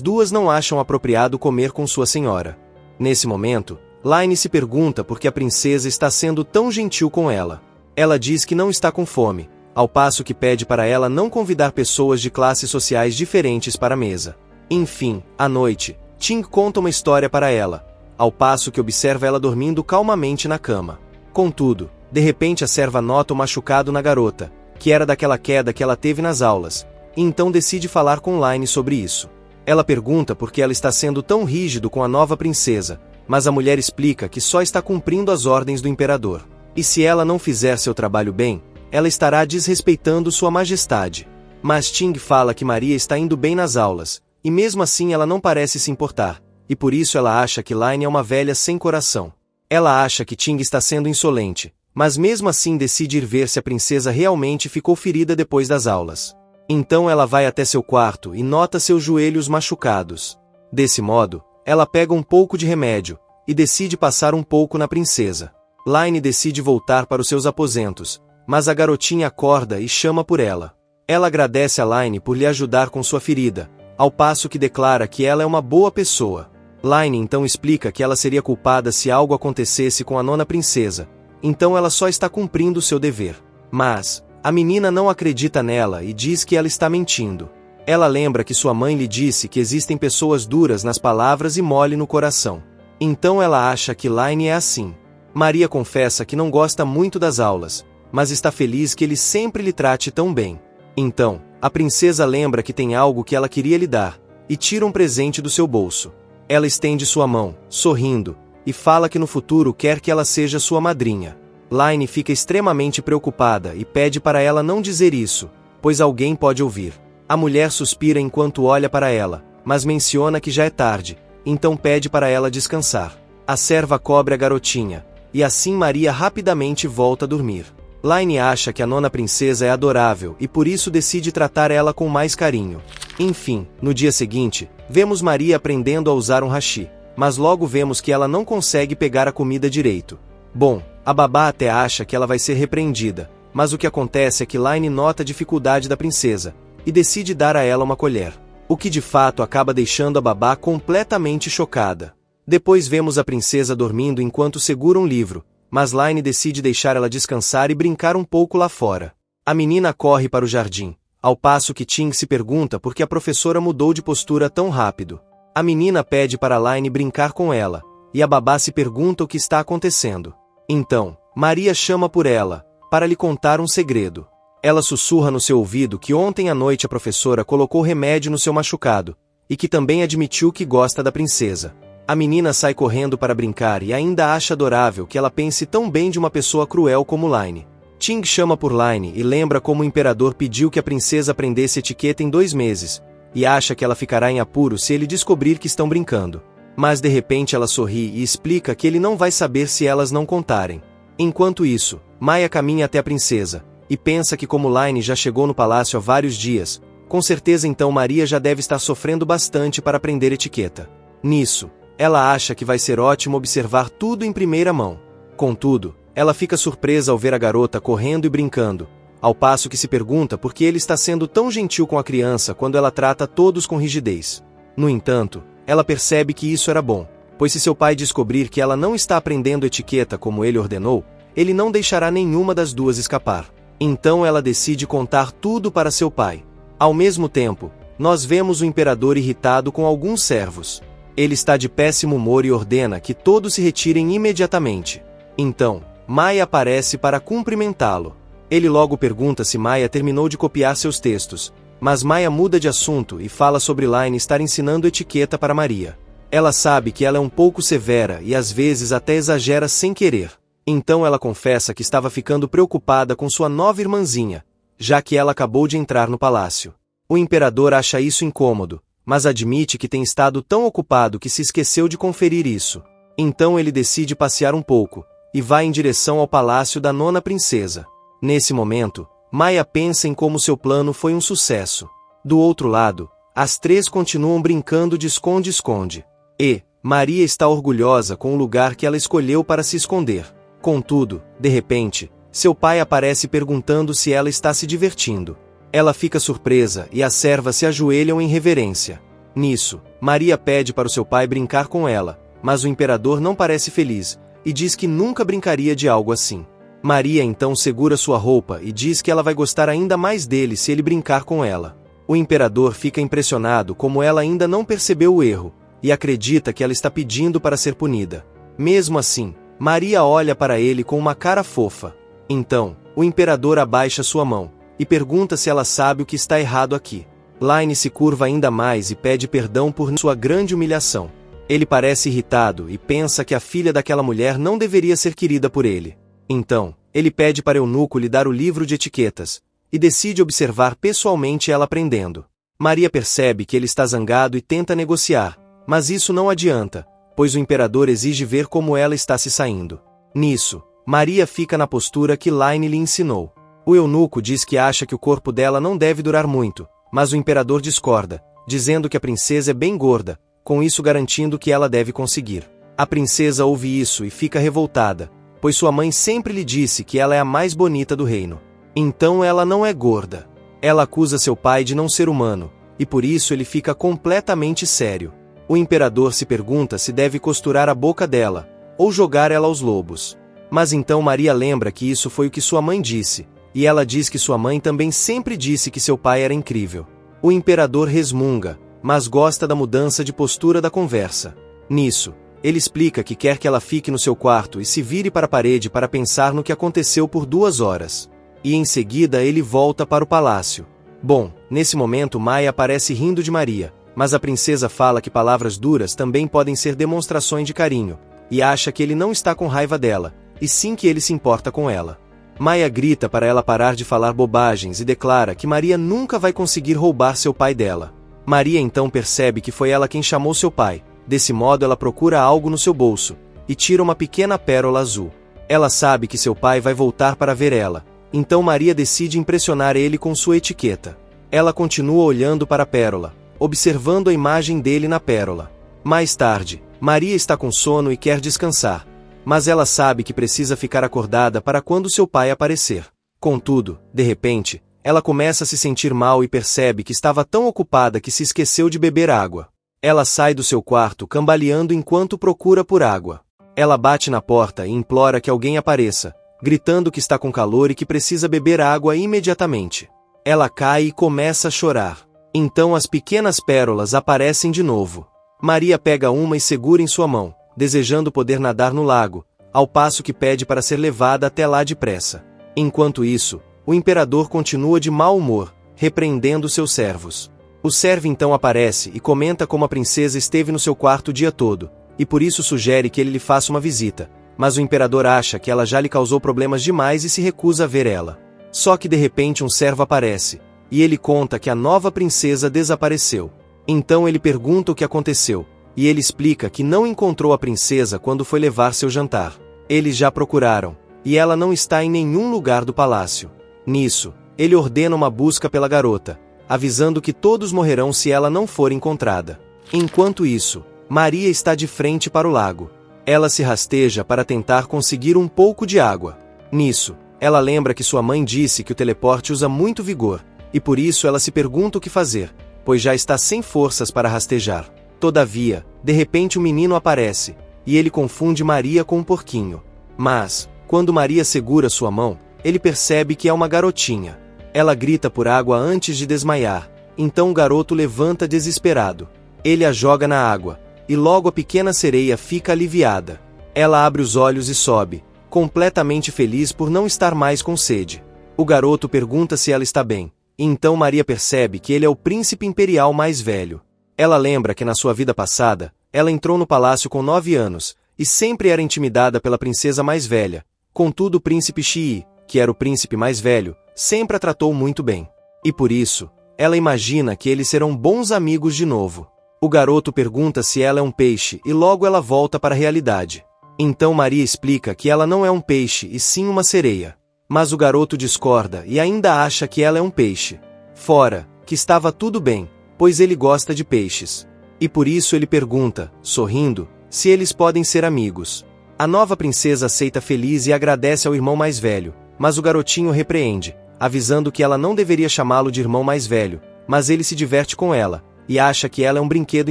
Speaker 2: duas não acham apropriado comer com sua senhora. Nesse momento, Line se pergunta por que a princesa está sendo tão gentil com ela. Ela diz que não está com fome, ao passo que pede para ela não convidar pessoas de classes sociais diferentes para a mesa. Enfim, à noite, Ting conta uma história para ela, ao passo que observa ela dormindo calmamente na cama. Contudo, de repente a serva nota o machucado na garota, que era daquela queda que ela teve nas aulas, e então decide falar com Line sobre isso. Ela pergunta por que ela está sendo tão rígido com a nova princesa, mas a mulher explica que só está cumprindo as ordens do imperador. E se ela não fizer seu trabalho bem, ela estará desrespeitando sua majestade. Mas Ting fala que Maria está indo bem nas aulas, e mesmo assim ela não parece se importar, e por isso ela acha que Line é uma velha sem coração. Ela acha que Ting está sendo insolente, mas mesmo assim decide ir ver se a princesa realmente ficou ferida depois das aulas. Então ela vai até seu quarto e nota seus joelhos machucados. Desse modo, ela pega um pouco de remédio, e decide passar um pouco na princesa. Line decide voltar para os seus aposentos, mas a garotinha acorda e chama por ela. Ela agradece a Line por lhe ajudar com sua ferida, ao passo que declara que ela é uma boa pessoa. Line então explica que ela seria culpada se algo acontecesse com a nona princesa, então ela só está cumprindo seu dever. Mas, a menina não acredita nela e diz que ela está mentindo. Ela lembra que sua mãe lhe disse que existem pessoas duras nas palavras e mole no coração. Então ela acha que Line é assim. Maria confessa que não gosta muito das aulas, mas está feliz que ele sempre lhe trate tão bem. Então, a princesa lembra que tem algo que ela queria lhe dar, e tira um presente do seu bolso. Ela estende sua mão, sorrindo, e fala que no futuro quer que ela seja sua madrinha. Line fica extremamente preocupada e pede para ela não dizer isso, pois alguém pode ouvir. A mulher suspira enquanto olha para ela, mas menciona que já é tarde, então pede para ela descansar. A serva cobre a garotinha, e assim Maria rapidamente volta a dormir. Line acha que a nona princesa é adorável e por isso decide tratar ela com mais carinho. Enfim, no dia seguinte, vemos Maria aprendendo a usar um hashi, mas logo vemos que ela não consegue pegar a comida direito. Bom, a babá até acha que ela vai ser repreendida, mas o que acontece é que Line nota a dificuldade da princesa, e decide dar a ela uma colher, o que de fato acaba deixando a babá completamente chocada. Depois vemos a princesa dormindo enquanto segura um livro, mas Line decide deixar ela descansar e brincar um pouco lá fora. A menina corre para o jardim, ao passo que Ting se pergunta por que a professora mudou de postura tão rápido. A menina pede para Line brincar com ela, e a babá se pergunta o que está acontecendo. Então, Maria chama por ela, para lhe contar um segredo. Ela sussurra no seu ouvido que ontem à noite a professora colocou remédio no seu machucado, e que também admitiu que gosta da princesa. A menina sai correndo para brincar e ainda acha adorável que ela pense tão bem de uma pessoa cruel como Line. Ting chama por Line e lembra como o imperador pediu que a princesa aprendesse etiqueta em 2 meses, e acha que ela ficará em apuro se ele descobrir que estão brincando. Mas de repente ela sorri e explica que ele não vai saber se elas não contarem. Enquanto isso, Maya caminha até a princesa, e pensa que como Line já chegou no palácio há vários dias, com certeza então Maria já deve estar sofrendo bastante para aprender etiqueta. Nisso, Ela acha que vai ser ótimo observar tudo em primeira mão. Contudo, ela fica surpresa ao ver a garota correndo e brincando, ao passo que se pergunta por que ele está sendo tão gentil com a criança quando ela trata todos com rigidez. No entanto, ela percebe que isso era bom, pois se seu pai descobrir que ela não está aprendendo etiqueta como ele ordenou, ele não deixará nenhuma das duas escapar. Então ela decide contar tudo para seu pai. Ao mesmo tempo, nós vemos o imperador irritado com alguns servos. Ele está de péssimo humor e ordena que todos se retirem imediatamente. Então, Maya aparece para cumprimentá-lo. Ele logo pergunta se Maya terminou de copiar seus textos, mas Maya muda de assunto e fala sobre Line estar ensinando etiqueta para Maria. Ela sabe que ela é um pouco severa e às vezes até exagera sem querer. Então ela confessa que estava ficando preocupada com sua nova irmãzinha, já que ela acabou de entrar no palácio. O imperador acha isso incômodo, mas admite que tem estado tão ocupado que se esqueceu de conferir isso. Então ele decide passear um pouco, e vai em direção ao palácio da nona princesa. Nesse momento, Maya pensa em como seu plano foi um sucesso. Do outro lado, as três continuam brincando de esconde-esconde. E Maria está orgulhosa com o lugar que ela escolheu para se esconder. Contudo, de repente, seu pai aparece perguntando se ela está se divertindo. Ela fica surpresa e as servas se ajoelham em reverência. Nisso, Maria pede para o seu pai brincar com ela, mas o imperador não parece feliz, e diz que nunca brincaria de algo assim. Maria então segura sua roupa e diz que ela vai gostar ainda mais dele se ele brincar com ela. O imperador fica impressionado como ela ainda não percebeu o erro, e acredita que ela está pedindo para ser punida. Mesmo assim, Maria olha para ele com uma cara fofa. Então, o imperador abaixa sua mão, e pergunta se ela sabe o que está errado aqui. Line se curva ainda mais e pede perdão por sua grande humilhação. Ele parece irritado e pensa que a filha daquela mulher não deveria ser querida por ele. Então, ele pede para Eunuco lhe dar o livro de etiquetas, e decide observar pessoalmente ela aprendendo. Maria percebe que ele está zangado e tenta negociar, mas isso não adianta, pois o imperador exige ver como ela está se saindo. Nisso, Maria fica na postura que Line lhe ensinou. O eunuco diz que acha que o corpo dela não deve durar muito, mas o imperador discorda, dizendo que a princesa é bem gorda, com isso garantindo que ela deve conseguir. A princesa ouve isso e fica revoltada, pois sua mãe sempre lhe disse que ela é a mais bonita do reino. Então ela não é gorda. Ela acusa seu pai de não ser humano, e por isso ele fica completamente sério. O imperador se pergunta se deve costurar a boca dela, ou jogar ela aos lobos. Mas então Maria lembra que isso foi o que sua mãe disse, e ela diz que sua mãe também sempre disse que seu pai era incrível. O imperador resmunga, mas gosta da mudança de postura da conversa. Nisso, ele explica que quer que ela fique no seu quarto e se vire para a parede para pensar no que aconteceu por 2 horas. E em seguida ele volta para o palácio. Bom, nesse momento Maya aparece rindo de Maria, mas a princesa fala que palavras duras também podem ser demonstrações de carinho, e acha que ele não está com raiva dela, e sim que ele se importa com ela. Maya grita para ela parar de falar bobagens e declara que Maria nunca vai conseguir roubar seu pai dela. Maria então percebe que foi ela quem chamou seu pai. Desse modo ela procura algo no seu bolso, e tira uma pequena pérola azul. Ela sabe que seu pai vai voltar para ver ela, então Maria decide impressionar ele com sua etiqueta. Ela continua olhando para a pérola, observando a imagem dele na pérola. Mais tarde, Maria está com sono e quer descansar, mas ela sabe que precisa ficar acordada para quando seu pai aparecer. Contudo, de repente, ela começa a se sentir mal e percebe que estava tão ocupada que se esqueceu de beber água. Ela sai do seu quarto cambaleando enquanto procura por água. Ela bate na porta e implora que alguém apareça, gritando que está com calor e que precisa beber água imediatamente. Ela cai e começa a chorar. Então as pequenas pérolas aparecem de novo. Maria pega uma e segura em sua mão, desejando poder nadar no lago, ao passo que pede para ser levada até lá depressa. Enquanto isso, o imperador continua de mau humor, repreendendo seus servos. O servo então aparece e comenta como a princesa esteve no seu quarto o dia todo, e por isso sugere que ele lhe faça uma visita, mas o imperador acha que ela já lhe causou problemas demais e se recusa a ver ela. Só que de repente um servo aparece, e ele conta que a nova princesa desapareceu. Então ele pergunta o que aconteceu, e ele explica que não encontrou a princesa quando foi levar seu jantar. Eles já procuraram, e ela não está em nenhum lugar do palácio. Nisso, ele ordena uma busca pela garota, avisando que todos morrerão se ela não for encontrada. Enquanto isso, Maria está de frente para o lago. Ela se rasteja para tentar conseguir um pouco de água. Nisso, ela lembra que sua mãe disse que o teleporte usa muito vigor, e por isso ela se pergunta o que fazer, pois já está sem forças para rastejar. Todavia, de repente um menino aparece, e ele confunde Maria com um porquinho. Mas, quando Maria segura sua mão, ele percebe que é uma garotinha. Ela grita por água antes de desmaiar, então o garoto levanta desesperado. Ele a joga na água, e logo a pequena sereia fica aliviada. Ela abre os olhos e sobe, completamente feliz por não estar mais com sede. O garoto pergunta se ela está bem, e então Maria percebe que ele é o príncipe imperial mais velho. Ela lembra que na sua vida passada, ela entrou no palácio com 9 anos, e sempre era intimidada pela princesa mais velha. Contudo o príncipe Xi, que era o príncipe mais velho, sempre a tratou muito bem. E por isso, ela imagina que eles serão bons amigos de novo. O garoto pergunta se ela é um peixe e logo ela volta para a realidade. Então Maria explica que ela não é um peixe e sim uma sereia. Mas o garoto discorda e ainda acha que ela é um peixe. Fora, que estava tudo bem, pois ele gosta de peixes. E por isso ele pergunta, sorrindo, se eles podem ser amigos. A nova princesa aceita feliz e agradece ao irmão mais velho, mas o garotinho repreende, avisando que ela não deveria chamá-lo de irmão mais velho, mas ele se diverte com ela, e acha que ela é um brinquedo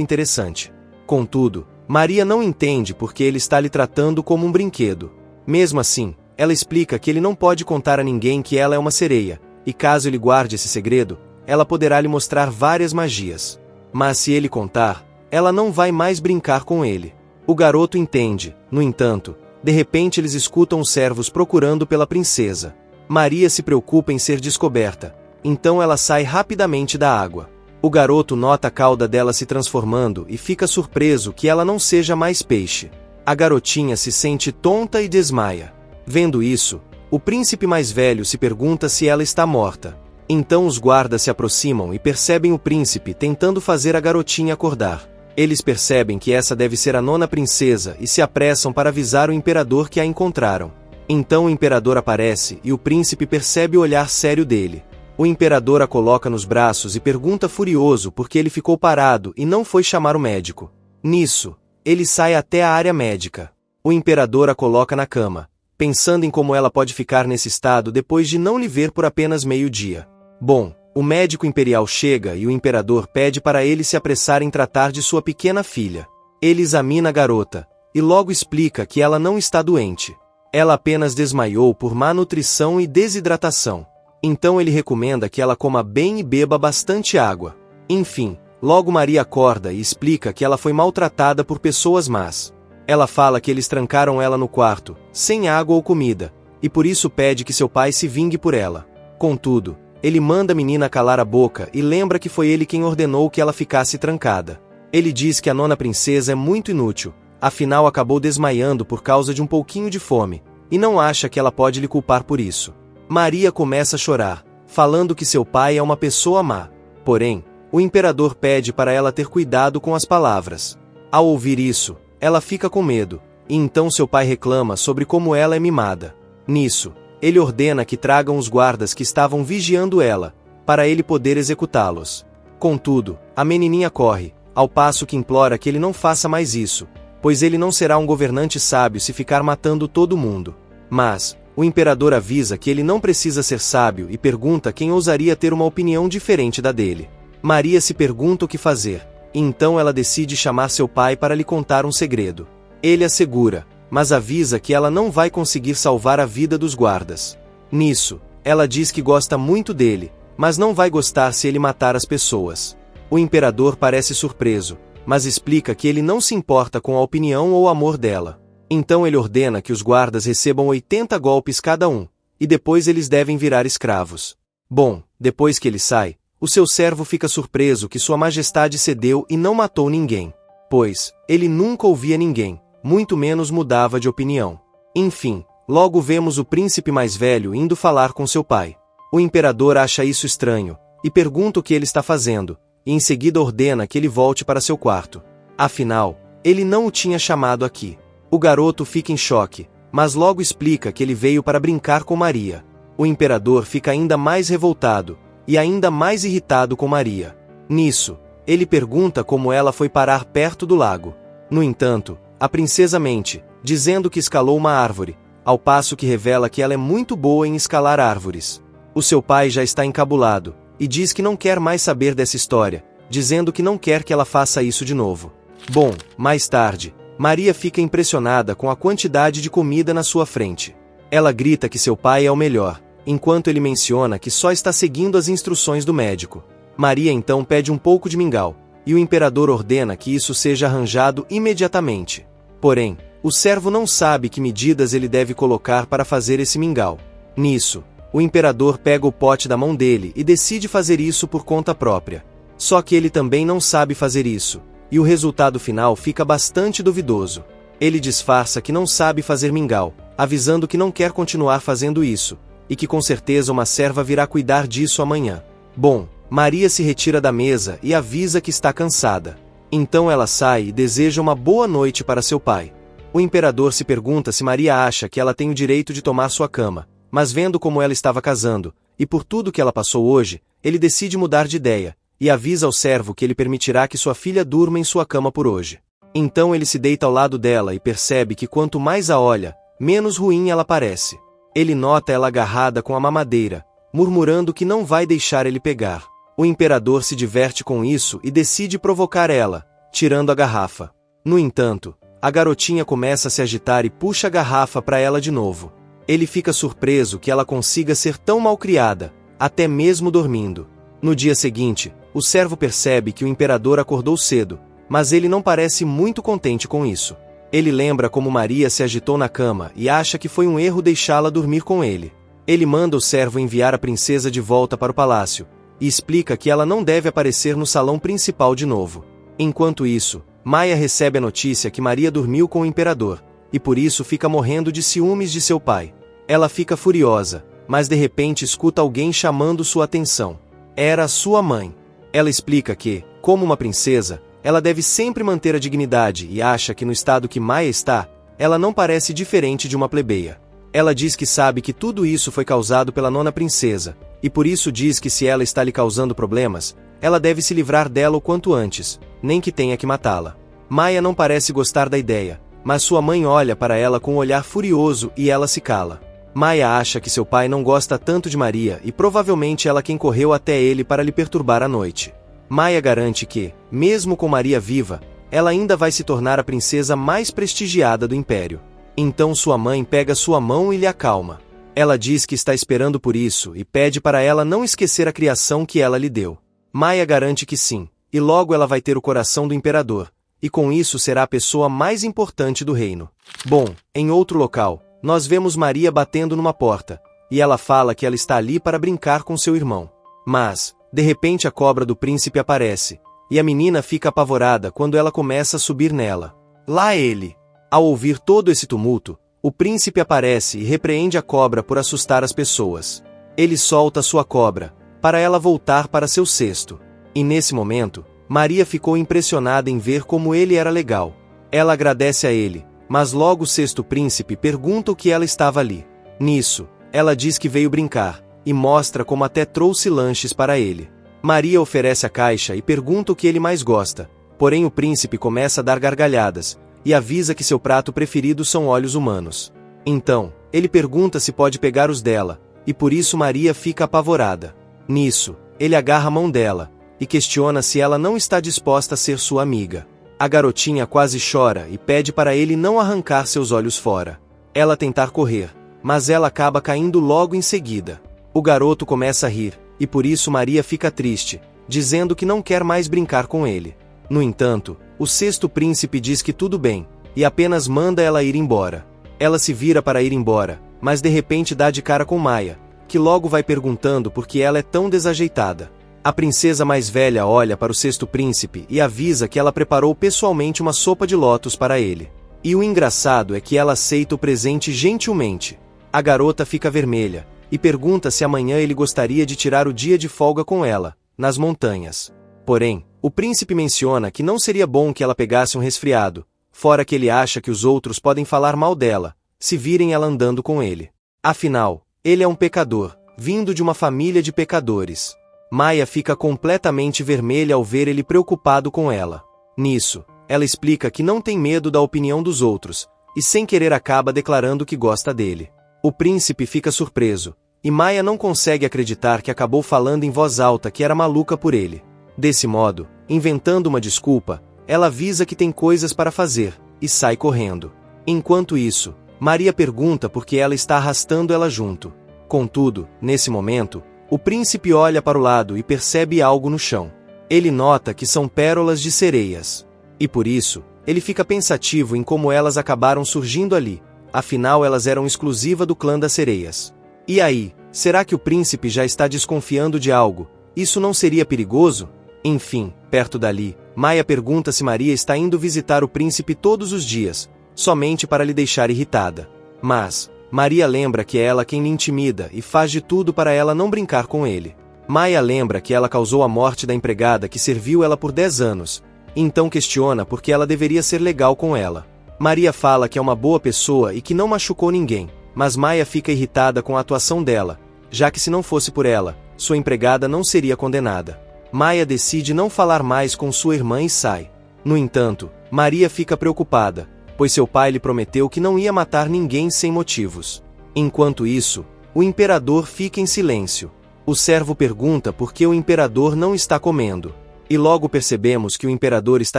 Speaker 2: interessante. Contudo, Maria não entende porque ele está lhe tratando como um brinquedo. Mesmo assim, ela explica que ele não pode contar a ninguém que ela é uma sereia, e caso ele guarde esse segredo, ela poderá lhe mostrar várias magias. Mas se ele contar, ela não vai mais brincar com ele. O garoto entende, no entanto, de repente eles escutam os servos procurando pela princesa. Maria se preocupa em ser descoberta, então ela sai rapidamente da água. O garoto nota a cauda dela se transformando e fica surpreso que ela não seja mais peixe. A garotinha se sente tonta e desmaia. Vendo isso, o príncipe mais velho se pergunta se ela está morta. Então os guardas se aproximam e percebem o príncipe tentando fazer a garotinha acordar. Eles percebem que essa deve ser a 9ª princesa e se apressam para avisar o imperador que a encontraram. Então o imperador aparece e o príncipe percebe o olhar sério dele. O imperador a coloca nos braços e pergunta furioso por que ele ficou parado e não foi chamar o médico. Nisso, ele sai até a área médica. O imperador a coloca na cama, pensando em como ela pode ficar nesse estado depois de não lhe ver por apenas meio-dia. Bom, o médico imperial chega e o imperador pede para ele se apressar em tratar de sua pequena filha. Ele examina a garota, e logo explica que ela não está doente. Ela apenas desmaiou por má nutrição e desidratação. Então ele recomenda que ela coma bem e beba bastante água. Enfim, logo Maria acorda e explica que ela foi maltratada por pessoas más. Ela fala que eles trancaram ela no quarto, sem água ou comida, e por isso pede que seu pai se vingue por ela. Contudo, ele manda a menina calar a boca e lembra que foi ele quem ordenou que ela ficasse trancada. Ele diz que a 9ª princesa é muito inútil, afinal acabou desmaiando por causa de um pouquinho de fome, e não acha que ela pode lhe culpar por isso. Maria começa a chorar, falando que seu pai é uma pessoa má. Porém, o imperador pede para ela ter cuidado com as palavras. Ao ouvir isso, ela fica com medo, e então seu pai reclama sobre como ela é mimada. Nisso, ele ordena que tragam os guardas que estavam vigiando ela, para ele poder executá-los. Contudo, a menininha corre, ao passo que implora que ele não faça mais isso, pois ele não será um governante sábio se ficar matando todo mundo. Mas, o imperador avisa que ele não precisa ser sábio e pergunta quem ousaria ter uma opinião diferente da dele. Maria se pergunta o que fazer, e então ela decide chamar seu pai para lhe contar um segredo. Ele a segura, mas avisa que ela não vai conseguir salvar a vida dos guardas. Nisso, ela diz que gosta muito dele, mas não vai gostar se ele matar as pessoas. O imperador parece surpreso, mas explica que ele não se importa com a opinião ou amor dela. Então ele ordena que os guardas recebam 80 golpes cada um, e depois eles devem virar escravos. Bom, depois que ele sai, o seu servo fica surpreso que sua majestade cedeu e não matou ninguém, pois ele nunca ouvia ninguém, muito menos mudava de opinião. Enfim, logo vemos o príncipe mais velho indo falar com seu pai. O imperador acha isso estranho, e pergunta o que ele está fazendo, e em seguida ordena que ele volte para seu quarto. Afinal, ele não o tinha chamado aqui. O garoto fica em choque, mas logo explica que ele veio para brincar com Maria. O imperador fica ainda mais revoltado, e ainda mais irritado com Maria. Nisso, ele pergunta como ela foi parar perto do lago. No entanto, a princesa mente, dizendo que escalou uma árvore, ao passo que revela que ela é muito boa em escalar árvores. O seu pai já está encabulado, e diz que não quer mais saber dessa história, dizendo que não quer que ela faça isso de novo. Bom, mais tarde, Maria fica impressionada com a quantidade de comida na sua frente. Ela grita que seu pai é o melhor, enquanto ele menciona que só está seguindo as instruções do médico. Maria então pede um pouco de mingau, e o imperador ordena que isso seja arranjado imediatamente. Porém, o servo não sabe que medidas ele deve colocar para fazer esse mingau. Nisso, o imperador pega o pote da mão dele e decide fazer isso por conta própria. Só que ele também não sabe fazer isso, e o resultado final fica bastante duvidoso. Ele disfarça que não sabe fazer mingau, avisando que não quer continuar fazendo isso, e que com certeza uma serva virá cuidar disso amanhã. Bom, Maria se retira da mesa e avisa que está cansada. Então ela sai e deseja uma boa noite para seu pai. O imperador se pergunta se Maria acha que ela tem o direito de tomar sua cama, mas vendo como ela estava casando, e por tudo que ela passou hoje, ele decide mudar de ideia, e avisa ao servo que ele permitirá que sua filha durma em sua cama por hoje. Então ele se deita ao lado dela e percebe que quanto mais a olha, menos ruim ela parece. Ele nota ela agarrada com a mamadeira, murmurando que não vai deixar ele pegar. O imperador se diverte com isso e decide provocar ela, tirando a garrafa. No entanto, a garotinha começa a se agitar e puxa a garrafa para ela de novo. Ele fica surpreso que ela consiga ser tão malcriada, até mesmo dormindo. No dia seguinte, o servo percebe que o imperador acordou cedo, mas ele não parece muito contente com isso. Ele lembra como Maria se agitou na cama e acha que foi um erro deixá-la dormir com ele. Ele manda o servo enviar a princesa de volta para o palácio, e explica que ela não deve aparecer no salão principal de novo. Enquanto isso, Maia recebe a notícia que Maria dormiu com o imperador, e por isso fica morrendo de ciúmes de seu pai. Ela fica furiosa, mas de repente escuta alguém chamando sua atenção. Era sua mãe. Ela explica que, como uma princesa, ela deve sempre manter a dignidade e acha que no estado que Maia está, ela não parece diferente de uma plebeia. Ela diz que sabe que tudo isso foi causado pela nona princesa, e por isso diz que se ela está lhe causando problemas, ela deve se livrar dela o quanto antes, nem que tenha que matá-la. Maia não parece gostar da ideia, mas sua mãe olha para ela com um olhar furioso e ela se cala. Maia acha que seu pai não gosta tanto de Maria e provavelmente ela quem correu até ele para lhe perturbar a noite. Maia garante que, mesmo com Maria viva, ela ainda vai se tornar a princesa mais prestigiada do império. Então sua mãe pega sua mão e lhe acalma. Ela diz que está esperando por isso e pede para ela não esquecer a criação que ela lhe deu. Maia garante que sim, e logo ela vai ter o coração do imperador, e com isso será a pessoa mais importante do reino. Bom, em outro local, nós vemos Maria batendo numa porta, e ela fala que ela está ali para brincar com seu irmão. Mas, de repente a cobra do príncipe aparece, e a menina fica apavorada quando ela começa a subir nela. Lá ele! Ao ouvir todo esse tumulto, o príncipe aparece e repreende a cobra por assustar as pessoas. Ele solta sua cobra, para ela voltar para seu cesto. E nesse momento, Maria ficou impressionada em ver como ele era legal. Ela agradece a ele, mas logo o sexto príncipe pergunta o que ela estava ali. Nisso, ela diz que veio brincar, e mostra como até trouxe lanches para ele. Maria oferece a caixa e pergunta o que ele mais gosta, porém o príncipe começa a dar gargalhadas, e avisa que seu prato preferido são olhos humanos. Então, ele pergunta se pode pegar os dela, e por isso Maria fica apavorada. Nisso, ele agarra a mão dela, e questiona se ela não está disposta a ser sua amiga. A garotinha quase chora e pede para ele não arrancar seus olhos fora. Ela tentar correr, mas ela acaba caindo logo em seguida. O garoto começa a rir, e por isso Maria fica triste, dizendo que não quer mais brincar com ele. No entanto, o sexto príncipe diz que tudo bem, e apenas manda ela ir embora. Ela se vira para ir embora, mas de repente dá de cara com Maia, que logo vai perguntando por que ela é tão desajeitada. A princesa mais velha olha para o sexto príncipe e avisa que ela preparou pessoalmente uma sopa de lótus para ele. E o engraçado é que ela aceita o presente gentilmente. A garota fica vermelha, e pergunta se amanhã ele gostaria de tirar o dia de folga com ela, nas montanhas. Porém, o príncipe menciona que não seria bom que ela pegasse um resfriado, fora que ele acha que os outros podem falar mal dela, se virem ela andando com ele. Afinal, ele é um pecador, vindo de uma família de pecadores. Maia fica completamente vermelha ao ver ele preocupado com ela. Nisso, Ela explica que não tem medo da opinião dos outros, e sem querer acaba declarando que gosta dele. O príncipe fica surpreso, e Maya não consegue acreditar que acabou falando em voz alta que era maluca por ele. Desse modo, inventando uma desculpa, ela avisa que tem coisas para fazer, e sai correndo. Enquanto isso, Maria pergunta por que ela está arrastando ela junto. Contudo, nesse momento, o príncipe olha para o lado e percebe algo no chão. Ele nota que são pérolas de sereias. E por isso, ele fica pensativo em como elas acabaram surgindo ali, afinal elas eram exclusiva do clã das sereias. E aí, será que o príncipe já está desconfiando de algo? Isso não seria perigoso? Enfim, perto dali, Maya pergunta se Maria está indo visitar o príncipe todos os dias, somente para lhe deixar irritada. Mas, Maria lembra que é ela quem lhe intimida e faz de tudo para ela não brincar com ele. Maya lembra que ela causou a morte da empregada que serviu ela por 10 anos, então questiona por que ela deveria ser legal com ela. Maria fala que é uma boa pessoa e que não machucou ninguém, mas Maya fica irritada com a atuação dela, já que se não fosse por ela, sua empregada não seria condenada. Maya decide não falar mais com sua irmã e sai. No entanto, Maria fica preocupada, pois seu pai lhe prometeu que não ia matar ninguém sem motivos. Enquanto isso, o imperador fica em silêncio. O servo pergunta por que o imperador não está comendo. E logo percebemos que o imperador está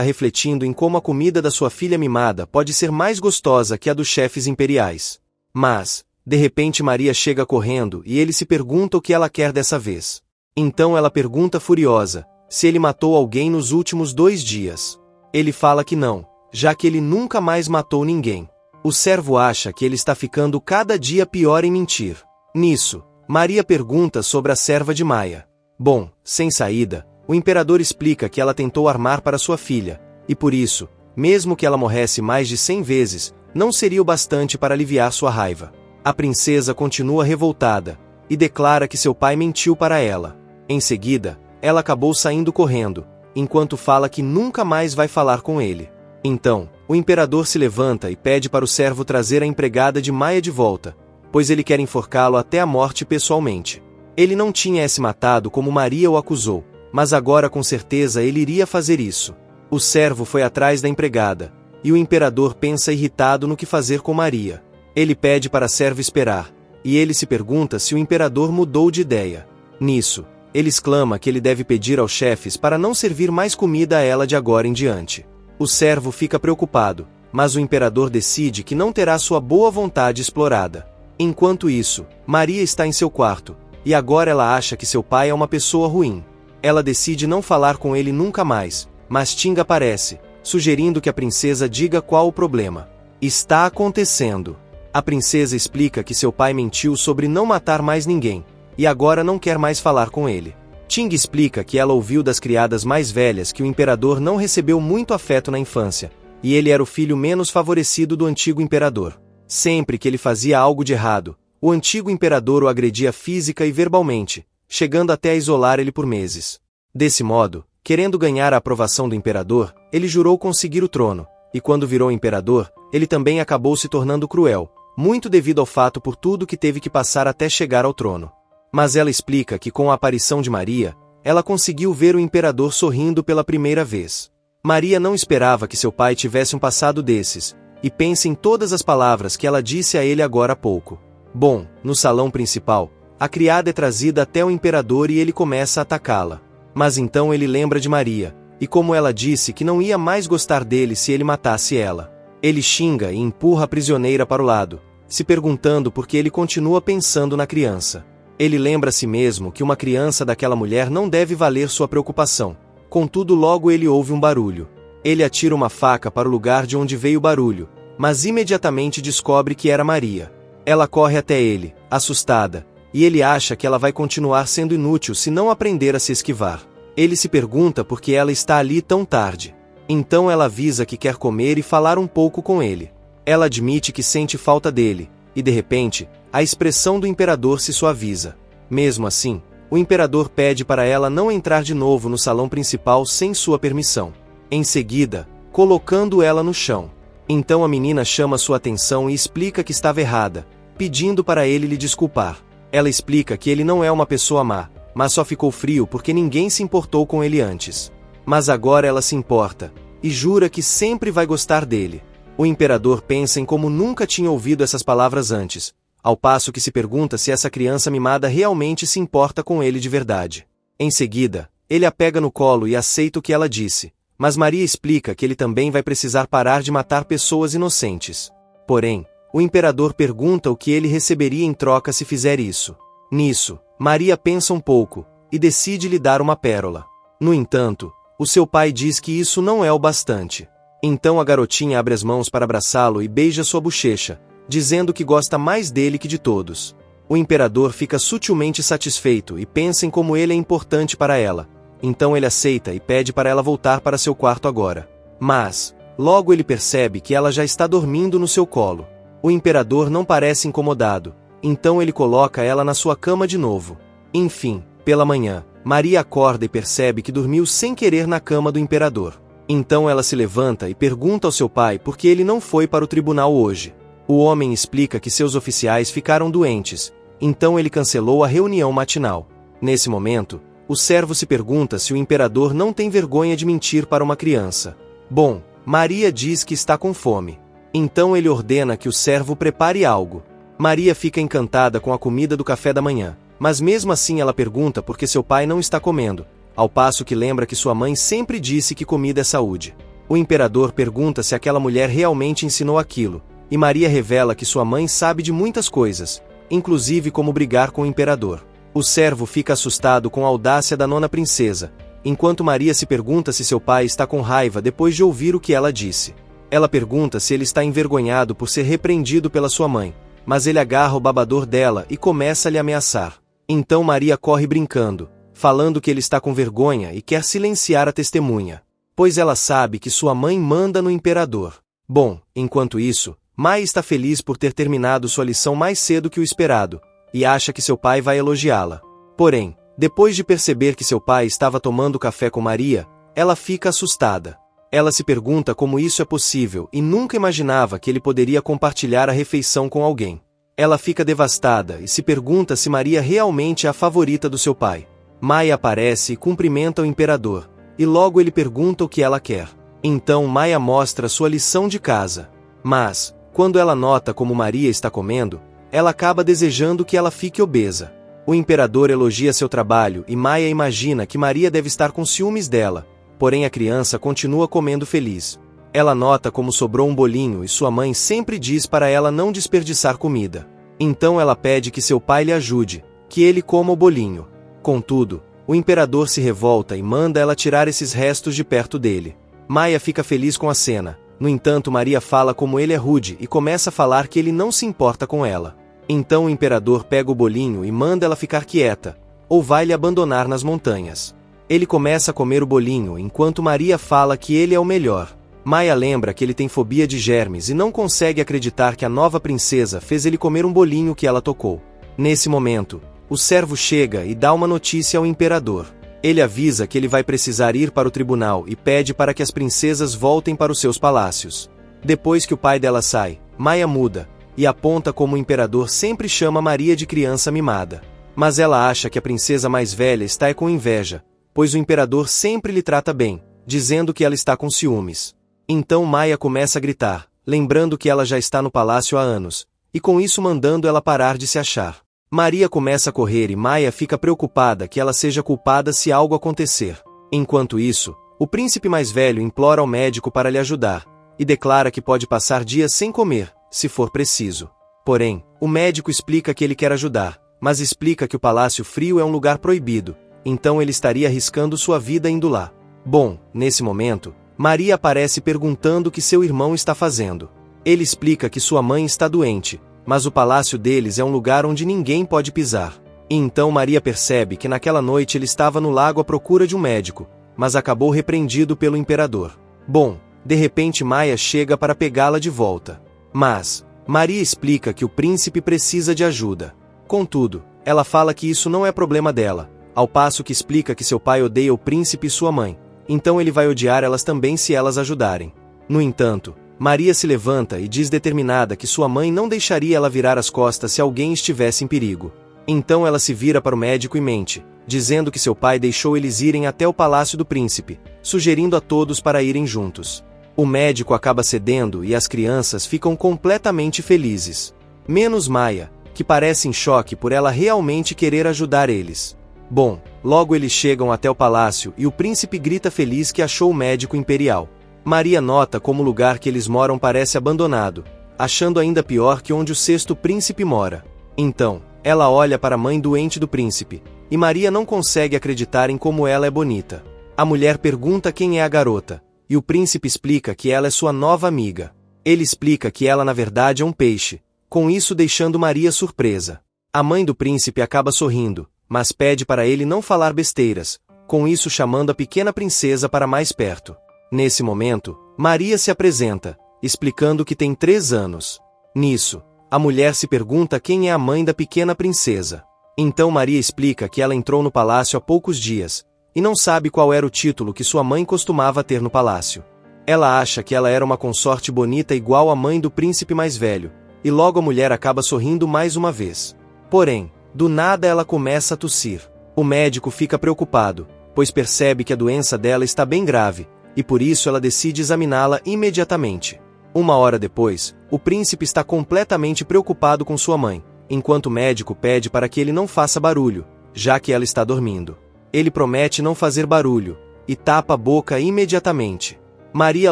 Speaker 2: refletindo em como a comida da sua filha mimada pode ser mais gostosa que a dos chefes imperiais. Mas, de repente Maria chega correndo e ele se pergunta o que ela quer dessa vez. Então ela pergunta furiosa, se ele matou alguém nos últimos 2 dias. Ele fala que não, já que ele nunca mais matou ninguém. O servo acha que ele está ficando cada dia pior em mentir. Nisso, Maria pergunta sobre a serva de Maya. Bom, sem saída, o imperador explica que ela tentou armar para sua filha, e por isso, mesmo que ela morresse mais de 100 vezes, não seria o bastante para aliviar sua raiva. A princesa continua revoltada, e declara que seu pai mentiu para ela. Em seguida, ela acabou saindo correndo, enquanto fala que nunca mais vai falar com ele. Então, o imperador se levanta e pede para o servo trazer a empregada de Maya de volta, pois ele quer enforcá-lo até a morte pessoalmente. Ele não tinha se matado como Maria o acusou, mas agora com certeza ele iria fazer isso. O servo foi atrás da empregada, e o imperador pensa irritado no que fazer com Maria. Ele pede para a serva esperar, e ele se pergunta se o imperador mudou de ideia. Nisso, ele exclama que ele deve pedir aos chefes para não servir mais comida a ela de agora em diante. O servo fica preocupado, mas o imperador decide que não terá sua boa vontade explorada. Enquanto isso, Maria está em seu quarto, e agora ela acha que seu pai é uma pessoa ruim. Ela decide não falar com ele nunca mais, mas Ting aparece, sugerindo que a princesa diga qual o problema. Está acontecendo. A princesa explica que seu pai mentiu sobre não matar mais ninguém, e agora não quer mais falar com ele. Ting explica que ela ouviu das criadas mais velhas que o imperador não recebeu muito afeto na infância, e ele era o filho menos favorecido do antigo imperador. Sempre que ele fazia algo de errado, o antigo imperador o agredia física e verbalmente, chegando até a isolar ele por meses. Desse modo, querendo ganhar a aprovação do imperador, ele jurou conseguir o trono, e quando virou imperador, ele também acabou se tornando cruel, muito devido ao fato por tudo que teve que passar até chegar ao trono. Mas ela explica que com a aparição de Maria, ela conseguiu ver o imperador sorrindo pela primeira vez. Maria não esperava que seu pai tivesse um passado desses, e pensa em todas as palavras que ela disse a ele agora há pouco. Bom, no salão principal, a criada é trazida até o imperador e ele começa a atacá-la. Mas então ele lembra de Maria, e como ela disse que não ia mais gostar dele se ele matasse ela. Ele xinga e empurra a prisioneira para o lado, se perguntando por que ele continua pensando na criança. Ele lembra a si mesmo que uma criança daquela mulher não deve valer sua preocupação. Contudo, logo ele ouve um barulho. Ele atira uma faca para o lugar de onde veio o barulho, mas imediatamente descobre que era Maria. Ela corre até ele, assustada, e ele acha que ela vai continuar sendo inútil se não aprender a se esquivar. Ele se pergunta por que ela está ali tão tarde. Então ela avisa que quer comer e falar um pouco com ele. Ela admite que sente falta dele, e de repente, a expressão do imperador se suaviza. Mesmo assim, o imperador pede para ela não entrar de novo no salão principal sem sua permissão. Em seguida, colocando ela no chão. Então a menina chama sua atenção e explica que estava errada, pedindo para ele lhe desculpar. Ela explica que ele não é uma pessoa má, mas só ficou frio porque ninguém se importou com ele antes. Mas agora ela se importa, e jura que sempre vai gostar dele. O imperador pensa em como nunca tinha ouvido essas palavras antes, ao passo que se pergunta se essa criança mimada realmente se importa com ele de verdade. Em seguida, ele a pega no colo e aceita o que ela disse, mas Maria explica que ele também vai precisar parar de matar pessoas inocentes. Porém, o imperador pergunta o que ele receberia em troca se fizer isso. Nisso, Maria pensa um pouco, e decide lhe dar uma pérola. No entanto, o seu pai diz que isso não é o bastante. Então a garotinha abre as mãos para abraçá-lo e beija sua bochecha, dizendo que gosta mais dele que de todos. O imperador fica sutilmente satisfeito e pensa em como ele é importante para ela. Então ele aceita e pede para ela voltar para seu quarto agora. Mas, logo ele percebe que ela já está dormindo no seu colo. O imperador não parece incomodado, então ele coloca ela na sua cama de novo. Enfim, pela manhã, Maria acorda e percebe que dormiu sem querer na cama do imperador. Então ela se levanta e pergunta ao seu pai por que ele não foi para o tribunal hoje. O homem explica que seus oficiais ficaram doentes, então ele cancelou a reunião matinal. Nesse momento, o servo se pergunta se o imperador não tem vergonha de mentir para uma criança. Bom, Maria diz que está com fome. Então ele ordena que o servo prepare algo. Maria fica encantada com a comida do café da manhã, mas mesmo assim ela pergunta por que seu pai não está comendo, ao passo que lembra que sua mãe sempre disse que comida é saúde. O imperador pergunta se aquela mulher realmente ensinou aquilo, e Maria revela que sua mãe sabe de muitas coisas, inclusive como brigar com o imperador. O servo fica assustado com a audácia da nona princesa, enquanto Maria se pergunta se seu pai está com raiva depois de ouvir o que ela disse. Ela pergunta se ele está envergonhado por ser repreendido pela sua mãe, mas ele agarra o babador dela e começa a lhe ameaçar. Então Maria corre brincando, falando que ele está com vergonha e quer silenciar a testemunha, pois ela sabe que sua mãe manda no imperador. Bom, enquanto isso, Mai está feliz por ter terminado sua lição mais cedo que o esperado, e acha que seu pai vai elogiá-la. Porém, depois de perceber que seu pai estava tomando café com Maria, ela fica assustada. Ela se pergunta como isso é possível e nunca imaginava que ele poderia compartilhar a refeição com alguém. Ela fica devastada e se pergunta se Maria realmente é a favorita do seu pai. Mai aparece e cumprimenta o imperador, e logo ele pergunta o que ela quer. Então Maia mostra sua lição de casa. Mas, quando ela nota como Maria está comendo, ela acaba desejando que ela fique obesa. O imperador elogia seu trabalho e Maia imagina que Maria deve estar com ciúmes dela, porém a criança continua comendo feliz. Ela nota como sobrou um bolinho e sua mãe sempre diz para ela não desperdiçar comida. Então ela pede que seu pai lhe ajude, que ele coma o bolinho. Contudo, o imperador se revolta e manda ela tirar esses restos de perto dele. Maia fica feliz com a cena. No entanto, Maria fala como ele é rude e começa a falar que ele não se importa com ela. Então o imperador pega o bolinho e manda ela ficar quieta, ou vai lhe abandonar nas montanhas. Ele começa a comer o bolinho enquanto Maria fala que ele é o melhor. Maia lembra que ele tem fobia de germes e não consegue acreditar que a nova princesa fez ele comer um bolinho que ela tocou. Nesse momento, o servo chega e dá uma notícia ao imperador. Ele avisa que ele vai precisar ir para o tribunal e pede para que as princesas voltem para os seus palácios. Depois que o pai dela sai, Maia muda, e aponta como o imperador sempre chama Maria de criança mimada. Mas ela acha que a princesa mais velha está com inveja, pois o imperador sempre lhe trata bem, dizendo que ela está com ciúmes. Então Maia começa a gritar, lembrando que ela já está no palácio há anos, e com isso mandando ela parar de se achar. Maria começa a correr e Maia fica preocupada que ela seja culpada se algo acontecer. Enquanto isso, o príncipe mais velho implora ao médico para lhe ajudar, e declara que pode passar dias sem comer, se for preciso. Porém, o médico explica que ele quer ajudar, mas explica que o Palácio Frio é um lugar proibido, então ele estaria arriscando sua vida indo lá. Bom, nesse momento, Maria aparece perguntando o que seu irmão está fazendo. Ele explica que sua mãe está doente, mas o palácio deles é um lugar onde ninguém pode pisar. E então Maria percebe que naquela noite ele estava no lago à procura de um médico, mas acabou repreendido pelo imperador. Bom, de repente Maia chega para pegá-la de volta. Mas, Maria explica que o príncipe precisa de ajuda. Contudo, ela fala que isso não é problema dela, ao passo que explica que seu pai odeia o príncipe e sua mãe, então ele vai odiar elas também se elas ajudarem. No entanto, Maria se levanta e diz determinada que sua mãe não deixaria ela virar as costas se alguém estivesse em perigo. Então ela se vira para o médico e mente, dizendo que seu pai deixou eles irem até o palácio do príncipe, sugerindo a todos para irem juntos. O médico acaba cedendo e as crianças ficam completamente felizes. Menos Maya, que parece em choque por ela realmente querer ajudar eles. Bom, logo eles chegam até o palácio e o príncipe grita feliz que achou o médico imperial. Maria nota como o lugar que eles moram parece abandonado, achando ainda pior que onde o sexto príncipe mora. Então, ela olha para a mãe doente do príncipe, e Maria não consegue acreditar em como ela é bonita. A mulher pergunta quem é a garota, e o príncipe explica que ela é sua nova amiga. Ele explica que ela na verdade é um peixe, com isso deixando Maria surpresa. A mãe do príncipe acaba sorrindo, mas pede para ele não falar besteiras, com isso chamando a pequena princesa para mais perto. Nesse momento, Maria se apresenta, explicando que tem 3 anos. Nisso, a mulher se pergunta quem é a mãe da pequena princesa. Então Maria explica que ela entrou no palácio há poucos dias, e não sabe qual era o título que sua mãe costumava ter no palácio. Ela acha que ela era uma consorte bonita igual à mãe do príncipe mais velho, e logo a mulher acaba sorrindo mais uma vez. Porém, do nada ela começa a tossir. O médico fica preocupado, pois percebe que a doença dela está bem grave, e por isso ela decide examiná-la imediatamente. 1 hora depois, o príncipe está completamente preocupado com sua mãe, enquanto o médico pede para que ele não faça barulho, já que ela está dormindo. Ele promete não fazer barulho, e tapa a boca imediatamente. Maria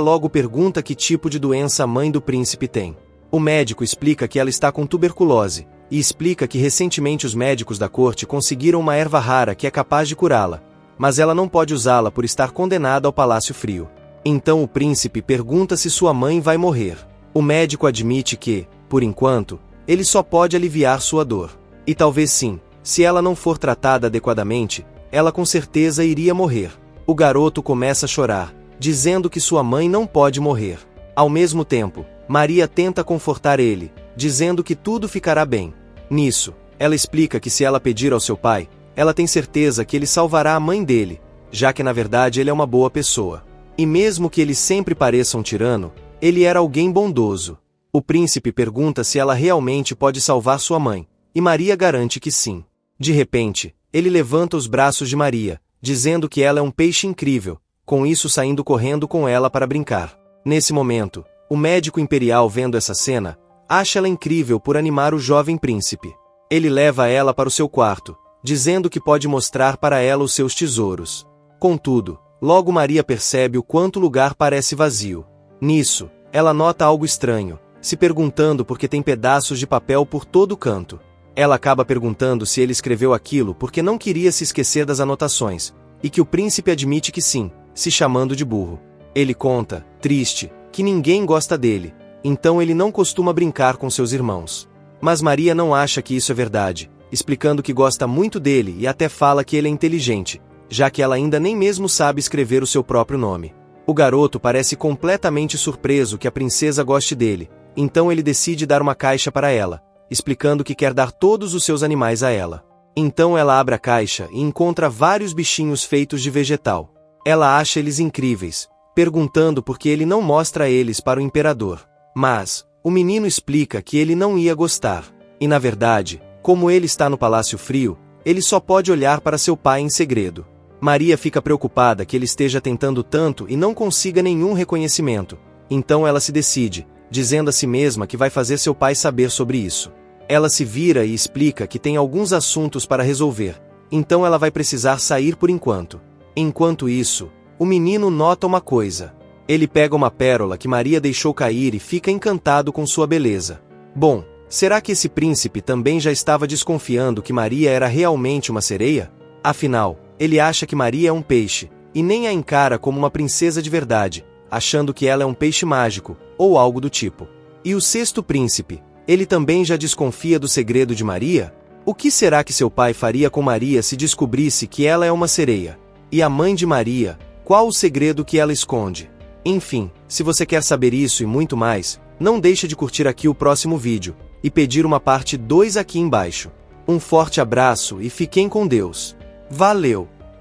Speaker 2: logo pergunta que tipo de doença a mãe do príncipe tem. O médico explica que ela está com tuberculose, e explica que recentemente os médicos da corte conseguiram uma erva rara que é capaz de curá-la, mas ela não pode usá-la por estar condenada ao Palácio Frio. Então o príncipe pergunta se sua mãe vai morrer. O médico admite que, por enquanto, ele só pode aliviar sua dor. E talvez sim, se ela não for tratada adequadamente, ela com certeza iria morrer. O garoto começa a chorar, dizendo que sua mãe não pode morrer. Ao mesmo tempo, Maria tenta confortar ele, dizendo que tudo ficará bem. Nisso, ela explica que se ela pedir ao seu pai, ela tem certeza que ele salvará a mãe dele, já que na verdade ele é uma boa pessoa. E mesmo que ele sempre pareça um tirano, ele era alguém bondoso. O príncipe pergunta se ela realmente pode salvar sua mãe, e Maria garante que sim. De repente, ele levanta os braços de Maria, dizendo que ela é um peixe incrível, com isso saindo correndo com ela para brincar. Nesse momento, o médico imperial vendo essa cena, acha ela incrível por animar o jovem príncipe. Ele leva ela para o seu quarto, dizendo que pode mostrar para ela os seus tesouros. Contudo, logo Maria percebe o quanto o lugar parece vazio. Nisso, ela nota algo estranho, se perguntando por que tem pedaços de papel por todo o canto. Ela acaba perguntando se ele escreveu aquilo porque não queria se esquecer das anotações, e que o príncipe admite que sim, se chamando de burro. Ele conta, triste, que ninguém gosta dele, então ele não costuma brincar com seus irmãos. Mas Maria não acha que isso é verdade, explicando que gosta muito dele e até fala que ele é inteligente, já que ela ainda nem mesmo sabe escrever o seu próprio nome. O garoto parece completamente surpreso que a princesa goste dele, então ele decide dar uma caixa para ela, explicando que quer dar todos os seus animais a ela. Então ela abre a caixa e encontra vários bichinhos feitos de vegetal. Ela acha eles incríveis, perguntando por que ele não mostra eles para o imperador. Mas, o menino explica que ele não ia gostar. E na verdade, como ele está no Palácio Frio, ele só pode olhar para seu pai em segredo. Maria fica preocupada que ele esteja tentando tanto e não consiga nenhum reconhecimento. Então ela se decide, dizendo a si mesma que vai fazer seu pai saber sobre isso. Ela se vira e explica que tem alguns assuntos para resolver, então ela vai precisar sair por enquanto. Enquanto isso, o menino nota uma coisa. Ele pega uma pérola que Maria deixou cair e fica encantado com sua beleza. Bom, será que esse príncipe também já estava desconfiando que Maria era realmente uma sereia? Afinal, ele acha que Maria é um peixe, e nem a encara como uma princesa de verdade, achando que ela é um peixe mágico, ou algo do tipo. E o sexto príncipe, ele também já desconfia do segredo de Maria? O que será que seu pai faria com Maria se descobrisse que ela é uma sereia? E a mãe de Maria, qual o segredo que ela esconde? Enfim, se você quer saber isso e muito mais, não deixe de curtir aqui o próximo vídeo, e pedir uma parte 2 aqui embaixo. Um forte abraço e fiquem com Deus. Valeu!